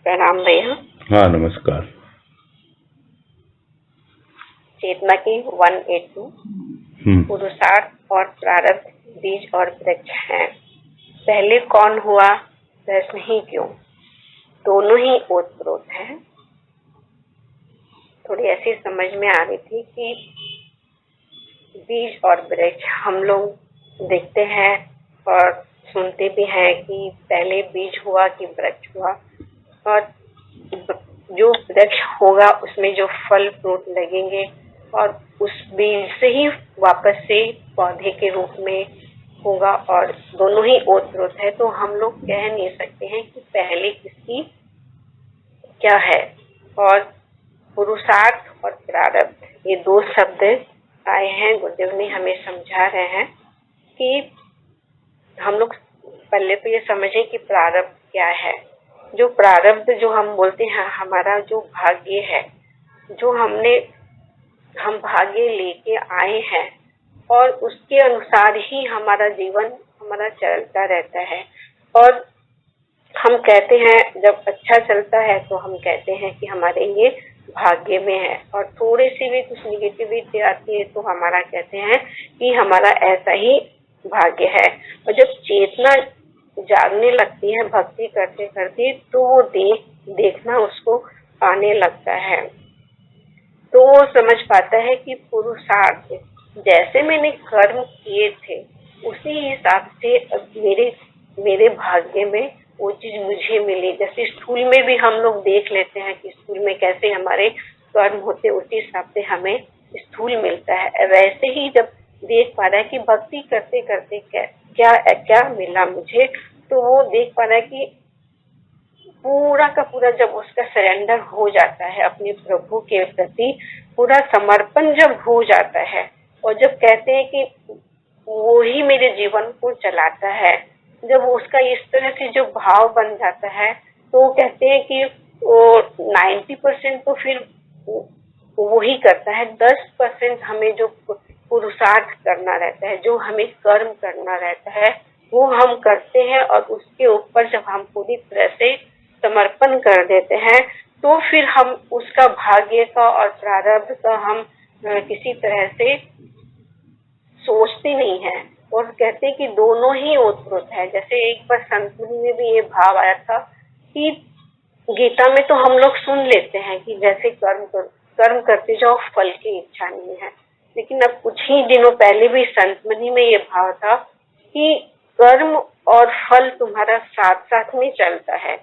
Speaker 9: प्रणाम भैया।
Speaker 1: हाँ नमस्कार।
Speaker 9: चेतना की 182 पुरुषार्थ और प्रारब्ध बीज और वृक्ष हैं। पहले कौन हुआ, प्रश्न ही क्यों, दोनों ही ओतप्रोत हैं। थोड़ी ऐसी समझ में आ रही थी कि बीज और वृक्ष हम लोग देखते हैं और सुनते भी हैं कि पहले बीज हुआ कि वृक्ष हुआ, और जो वृक्ष होगा उसमें जो फल फ्रूट लगेंगे और उस बीज से ही वापस से पौधे के रूप में होगा, और दोनों ही ओतप्रोत है। तो हम लोग कह नहीं सकते हैं कि पहले किसकी क्या है। और पुरुषार्थ और प्रारब्ध, ये दो शब्द आए हैं, गुरुदेव ने हमें समझा रहे हैं कि हम लोग पहले तो ये समझें कि प्रारब्ध क्या है। जो प्रारब्ध जो हम बोलते हैं, हमारा जो भाग्य है, जो हम भाग्य लेके आए हैं, और उसके अनुसार ही हमारा जीवन हमारा चलता रहता है। और हम कहते हैं जब अच्छा चलता है तो हम कहते हैं कि हमारे ये भाग्य में है, और थोड़ी सी भी कुछ निगेटिविटी आती है तो हमारा कहते हैं कि हमारा ऐसा ही भाग्य है। और जब चेतना जागने लगती है भक्ति करते करते, तो वो देखना उसको आने लगता है। तो वो समझ पाता है कि पुरुषार्थ जैसे मैंने कर्म किए थे उसी हिसाब से अब मेरे भाग्य में वो चीज मुझे मिली। जैसे स्कूल में भी हम लोग देख लेते हैं कि स्कूल में कैसे हमारे कर्म होते, उसी हिसाब से हमें स्थूल मिलता है। वैसे ही जब देख पा रहा है कि भक्ति करते करते क्या मिला मुझे, तो वो देख पा रहा है कि पूरा का पूरा जब उसका सरेंडर हो जाता है अपने प्रभु के प्रति, पूरा समर्पण जब हो जाता है, और जब कहते हैं कि वो ही मेरे जीवन को चलाता है, जब उसका इस तरह से जो भाव बन जाता है, तो वो कहते हैं कि वो 90% तो फिर वो ही करता है, 10% हमें जो पुरुषार्थ करना रहता है, जो हमें कर्म करना रहता है, वो हम करते हैं। और उसके ऊपर जब हम पूरी तरह से समर्पण कर देते हैं, तो फिर हम उसका भाग्य का और प्रारब्ध का हम किसी तरह से सोचते नहीं हैं, और कहते हैं कि दोनों ही ओतप्रोत है। जैसे एक बार संतमुनि में भी ये भाव आया था कि गीता में तो हम लोग सुन लेते हैं कि जैसे कर्म करते जाओ, फल की इच्छा नहीं है, लेकिन अब कुछ ही दिनों पहले भी संतमुनि में ये भाव था कि कर्म और फल तुम्हारा साथ साथ में चलता है,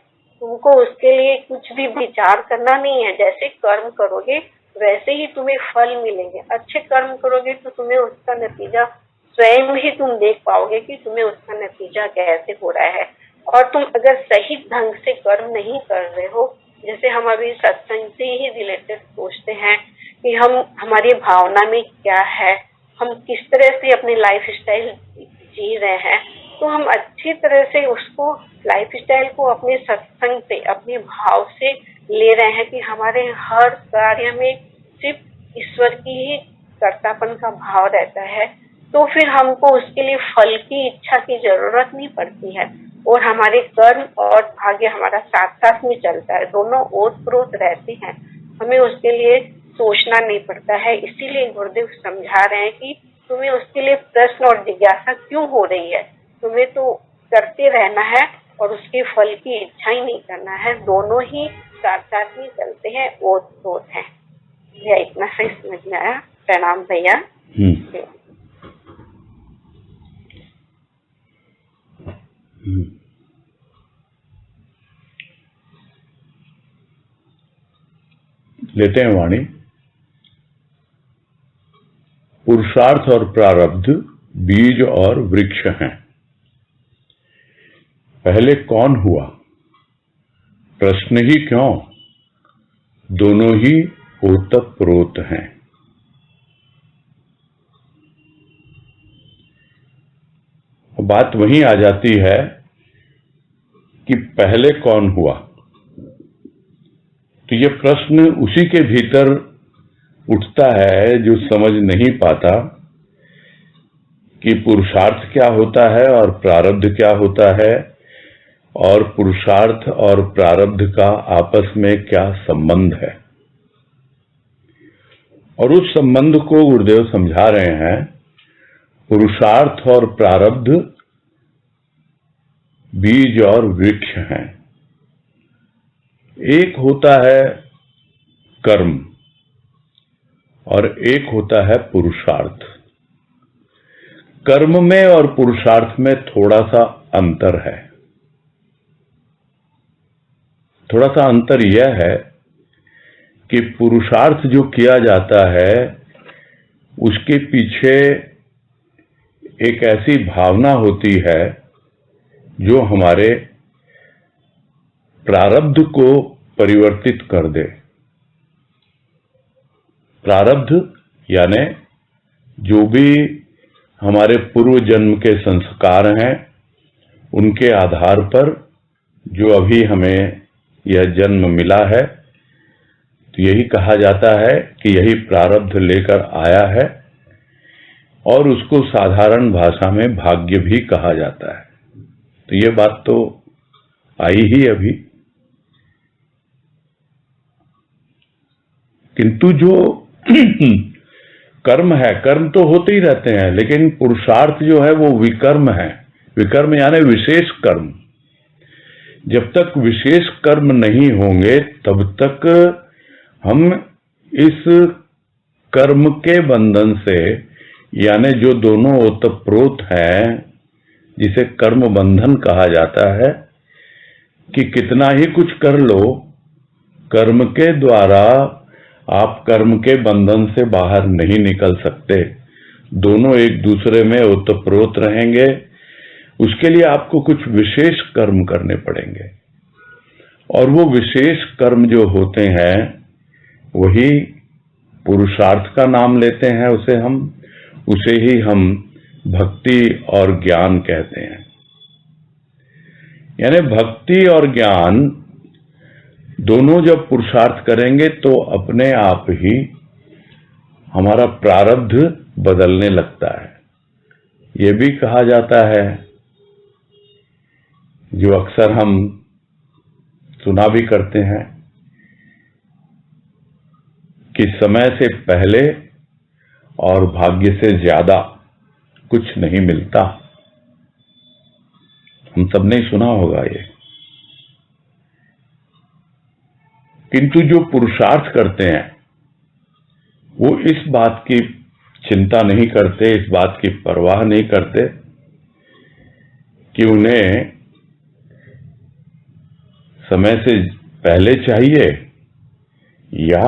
Speaker 9: तुमको उसके लिए कुछ भी विचार करना नहीं है। जैसे कर्म करोगे वैसे ही तुम्हें फल मिलेंगे। अच्छे कर्म करोगे तो तुम्हें उसका नतीजा स्वयं ही तुम देख पाओगे कि तुम्हें उसका नतीजा कैसे हो रहा है। और तुम अगर सही ढंग से कर्म नहीं कर रहे हो, जैसे हम अभी सत्संग से ही रिलेटेड सोचते हैं कि हम हमारी भावना में क्या है, हम किस तरह से अपनी लाइफ स्टाइल जी रहे हैं। तो हम अच्छी तरह से उसको लाइफ स्टाइल को अपने सत्संग से, अपने भाव से ले रहे हैं कि हमारे हर कार्य में सिर्फ ईश्वर की ही कर्तापन का भाव रहता है। तो फिर हमको उसके लिए फल की इच्छा की जरूरत नहीं पड़ती है और हमारे कर्म और भाग्य हमारा साथ साथ में चलता है, दोनों ओतप्रोत रहते हैं, हमें उसके लिए सोचना नहीं पड़ता है। इसीलिए गुरुदेव समझा रहे हैं कि तुम्हें उसके लिए प्रश्न और जिज्ञासा क्यों हो रही है, तुम्हें तो करते रहना है और उसके फल की इच्छा ही नहीं करना है, दोनों ही साथ साथ में चलते हैं, ओतप्रोत हैं। भैया इतना सही समझ में आया। प्रणाम भैया।
Speaker 1: लेते हैं वाणी। पुरुषार्थ और प्रारब्ध बीज और वृक्ष हैं। पहले कौन हुआ, प्रश्न ही क्यों, दोनों ही ओतप्रोत हैं। बात वहीं आ जाती है कि पहले कौन हुआ। तो ये प्रश्न उसी के भीतर उठता है जो समझ नहीं पाता कि पुरुषार्थ क्या होता है और प्रारब्ध क्या होता है, और पुरुषार्थ और प्रारब्ध का आपस में क्या संबंध है। और उस संबंध को गुरुदेव समझा रहे हैं। पुरुषार्थ और प्रारब्ध बीज और वृक्ष हैं। एक होता है कर्म और एक होता है पुरुषार्थ। कर्म में और पुरुषार्थ में थोड़ा सा अंतर है। थोड़ा सा अंतर यह है कि पुरुषार्थ जो किया जाता है उसके पीछे एक ऐसी भावना होती है जो हमारे प्रारब्ध को परिवर्तित कर दे। प्रारब्ध यानी जो भी हमारे पूर्व जन्म के संस्कार हैं, उनके आधार पर जो अभी हमें यह जन्म मिला है, तो यही कहा जाता है कि यही प्रारब्ध लेकर आया है, और उसको साधारण भाषा में भाग्य भी कहा जाता है। तो ये बात तो आई ही अभी। किंतु जो कर्म है, कर्म तो होते ही रहते हैं, लेकिन पुरुषार्थ जो है वो विकर्म है। विकर्म यानी विशेष कर्म। जब तक विशेष कर्म नहीं होंगे तब तक हम इस कर्म के बंधन से, यानी जो दोनों ओतप्रोत हैं, जिसे कर्म बंधन कहा जाता है, कि कितना ही कुछ कर लो, कर्म के द्वारा आप कर्म के बंधन से बाहर नहीं निकल सकते। दोनों एक दूसरे में ओतप्रोत रहेंगे। उसके लिए आपको कुछ विशेष कर्म करने पड़ेंगे, और वो विशेष कर्म जो होते हैं वही पुरुषार्थ का नाम लेते हैं। उसे ही हम भक्ति और ज्ञान कहते हैं। यानी भक्ति और ज्ञान दोनों जब पुरुषार्थ करेंगे तो अपने आप ही हमारा प्रारब्ध बदलने लगता है। ये भी कहा जाता है, जो अक्सर हम सुना भी करते हैं, कि समय से पहले और भाग्य से ज्यादा कुछ नहीं मिलता। हम सबने सुना होगा ये। किंतु जो पुरुषार्थ करते हैं वो इस बात की चिंता नहीं करते, इस बात की परवाह नहीं करते कि उन्हें समय से पहले चाहिए या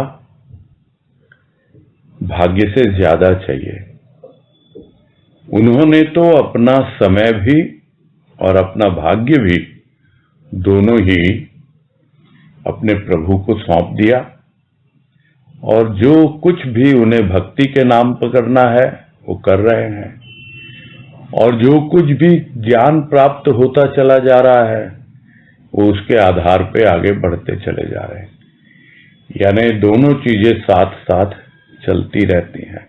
Speaker 1: भाग्य से ज्यादा चाहिए। उन्होंने तो अपना समय भी और अपना भाग्य भी दोनों ही अपने प्रभु को सौंप दिया, और जो कुछ भी उन्हें भक्ति के नाम पर करना है वो कर रहे हैं, और जो कुछ भी ज्ञान प्राप्त होता चला जा रहा है वो उसके आधार पे आगे बढ़ते चले जा रहे हैं। यानी दोनों चीजें साथ साथ चलती रहती हैं।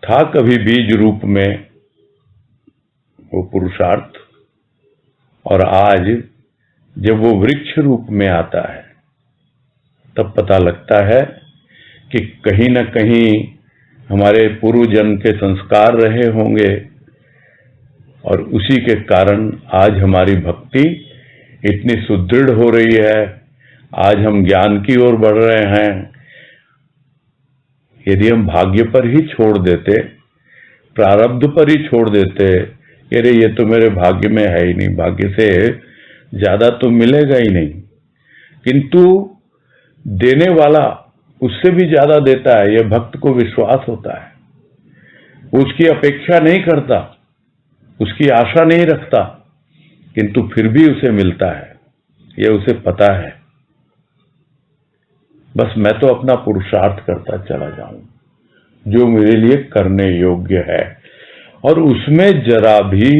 Speaker 1: था कभी बीज रूप में वो पुरुषार्थ, और आज जब वो वृक्ष रूप में आता है तब पता लगता है कि कहीं न कहीं हमारे पूर्व जन्म के संस्कार रहे होंगे, और उसी के कारण आज हमारी भक्ति इतनी सुदृढ़ हो रही है। आज हम ज्ञान की ओर बढ़ रहे हैं। यदि हम भाग्य पर ही छोड़ देते, प्रारब्ध पर ही छोड़ देते, अरे ये तो मेरे भाग्य में है ही नहीं, भाग्य से ज्यादा तो मिलेगा ही नहीं, किंतु देने वाला उससे भी ज्यादा देता है, यह भक्त को विश्वास होता है। वो उसकी अपेक्षा नहीं करता, उसकी आशा नहीं रखता, किंतु फिर भी उसे मिलता है, यह उसे पता है। बस मैं तो अपना पुरुषार्थ करता चला जाऊं जो मेरे लिए करने योग्य है, और उसमें जरा भी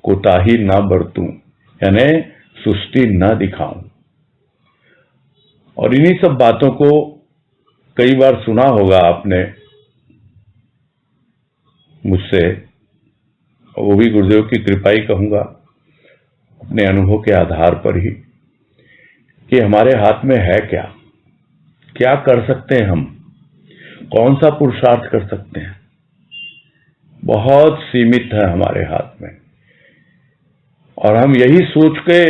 Speaker 1: कोताही ना बरतूं, यानी सुस्ती ना दिखाऊं। और इन्हीं सब बातों को कई बार सुना होगा आपने मुझसे, वो भी गुरुदेव की कृपा ही कहूंगा, अपने अनुभव के आधार पर ही, कि हमारे हाथ में है क्या, क्या कर सकते हैं हम, कौन सा पुरुषार्थ कर सकते हैं। बहुत सीमित है हमारे हाथ में, और हम यही सोच के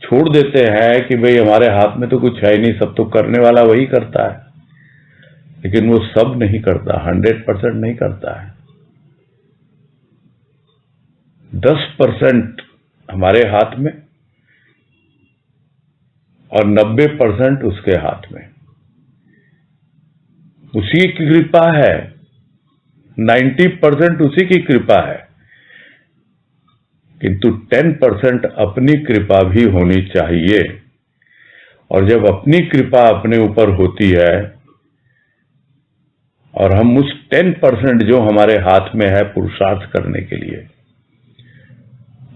Speaker 1: छोड़ देते हैं कि भाई हमारे हाथ में तो कुछ है ही नहीं, सब तो करने वाला वही करता है। लेकिन वो सब नहीं करता, 100% नहीं करता है। 10% हमारे हाथ में और 90% उसके हाथ में। उसी की कृपा है, 90% उसी की कृपा है, किंतु 10% अपनी कृपा भी होनी चाहिए। और जब अपनी कृपा अपने ऊपर होती है और हम उस 10% जो हमारे हाथ में है पुरुषार्थ करने के लिए,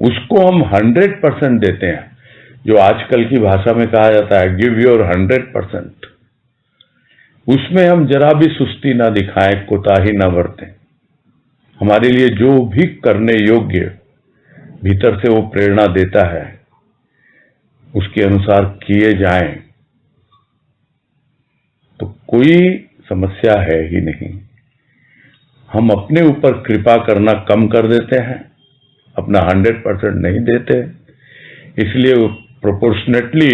Speaker 1: उसको हम 100% देते हैं, जो आजकल की भाषा में कहा जाता है गिव योर 100%, उसमें हम जरा भी सुस्ती ना दिखाएं, कोताही ना बरतें। हमारे लिए जो भी करने योग्य भीतर से वो प्रेरणा देता है, उसके अनुसार किए जाएं तो कोई समस्या है ही नहीं। हम अपने ऊपर कृपा करना कम कर देते हैं, अपना 100% नहीं देते, इसलिए प्रोपोर्शनेटली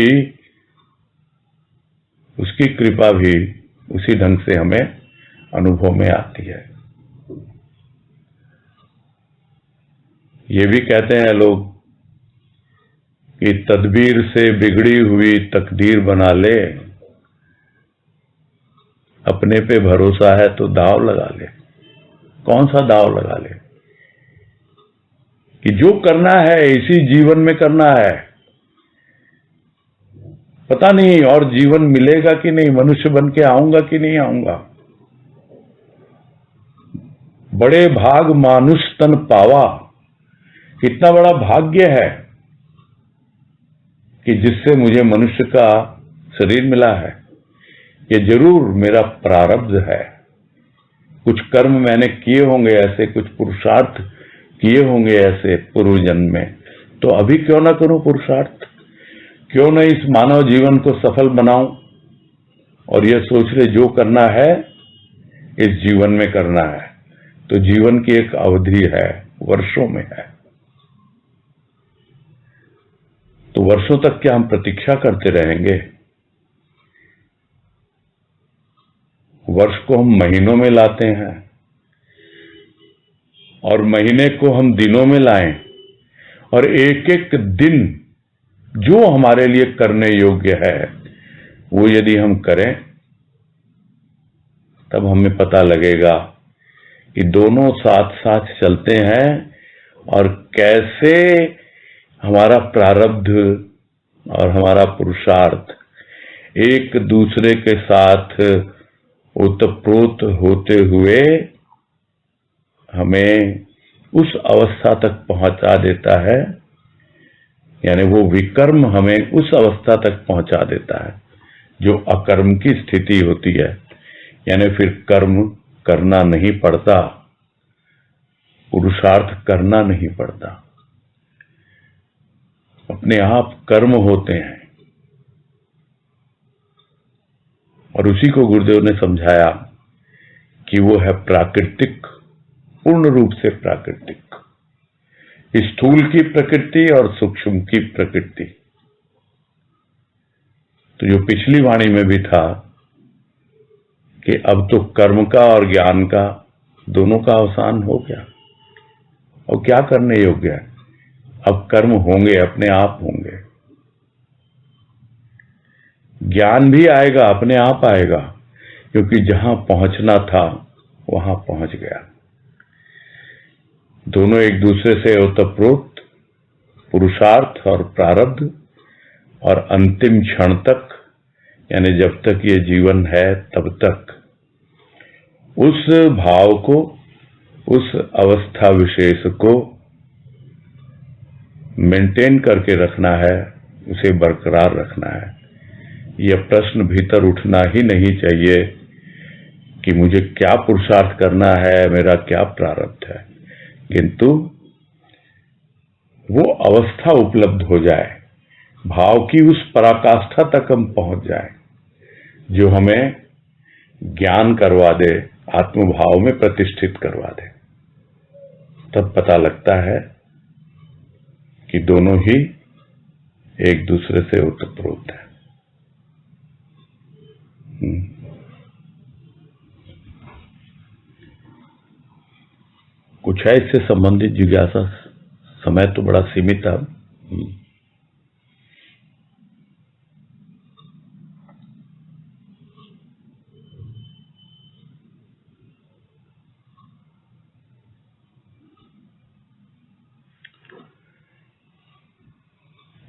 Speaker 1: उसकी कृपा भी उसी ढंग से हमें अनुभव में आती है। ये भी कहते हैं लोग कि तदबीर से बिगड़ी हुई तकदीर बना ले, अपने पे भरोसा है तो दांव लगा ले। कौन सा दांव लगा ले? कि जो करना है इसी जीवन में करना है, पता नहीं और जीवन मिलेगा कि नहीं, मनुष्य बन के आऊंगा कि नहीं आऊंगा। बड़े भाग मानुष तन पावा, कितना बड़ा भाग्य है कि जिससे मुझे मनुष्य का शरीर मिला है। ये जरूर मेरा प्रारब्ध है, कुछ कर्म मैंने किए होंगे ऐसे, कुछ पुरुषार्थ किए होंगे ऐसे पूर्व जन्म में, तो अभी क्यों ना करूं पुरुषार्थ, क्यों न इस मानव जीवन को सफल बनाऊं, और यह सोच ले जो करना है इस जीवन में करना है। तो जीवन की एक अवधि है, वर्षों में है, तो वर्षों तक क्या हम प्रतीक्षा करते रहेंगे? वर्ष को हम महीनों में लाते हैं, और महीने को हम दिनों में लाएं, और एक एक दिन जो हमारे लिए करने योग्य है वो यदि हम करें, तब हमें पता लगेगा कि दोनों साथ साथ चलते हैं, और कैसे हमारा प्रारब्ध और हमारा पुरुषार्थ एक दूसरे के साथ ओतप्रोत होते हुए हमें उस अवस्था तक पहुंचा देता है, यानी वो विकर्म हमें उस अवस्था तक पहुंचा देता है जो अकर्म की स्थिति होती है, यानी फिर कर्म करना नहीं पड़ता, पुरुषार्थ करना नहीं पड़ता, अपने आप कर्म होते हैं। और उसी को गुरुदेव ने समझाया कि वो है प्राकृतिक, पूर्ण रूप से प्राकृतिक, स्थूल की प्रकृति और सूक्ष्म की प्रकृति। तो जो पिछली वाणी में भी था कि अब तो कर्म का और ज्ञान का दोनों का अवसान हो गया, और क्या करने योग्य है, अब कर्म होंगे, अपने आप होंगे, ज्ञान भी आएगा, अपने आप आएगा, क्योंकि जहां पहुंचना था वहां पहुंच गया। दोनों एक दूसरे से ओतप्रोत, पुरुषार्थ और प्रारब्ध, और अंतिम क्षण तक, यानी जब तक ये जीवन है तब तक उस भाव को, उस अवस्था विशेष को मेंटेन करके रखना है, उसे बरकरार रखना है। यह प्रश्न भीतर उठना ही नहीं चाहिए कि मुझे क्या पुरुषार्थ करना है, मेरा क्या प्रारब्ध है, किंतु वो अवस्था उपलब्ध हो जाए, भाव की उस पराकाष्ठा तक हम पहुंच जाए जो हमें ज्ञान करवा दे, आत्मभाव में प्रतिष्ठित करवा दे। तब पता लगता है कि दोनों ही एक दूसरे से ओतप्रोत है। कुछ है इससे संबंधित जिज्ञासा? समय तो बड़ा सीमित है।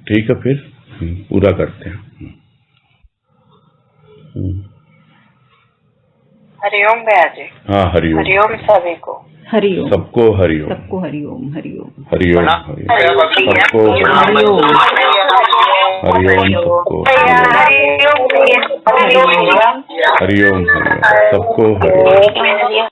Speaker 1: ठीक है, फिर पूरा करते हैं।
Speaker 9: हरिओम भैया जी।
Speaker 1: हाँ, हरिओम।
Speaker 9: हरिओम सभी को।
Speaker 5: हरिओम।
Speaker 1: सबको हरिओम।
Speaker 5: सबको हरिओम। हरिओम।
Speaker 1: हरिओम। हरिओम। सबको हरिओम। हरिओम। सबको हरिओम। हरिओम। सबको हरिओम।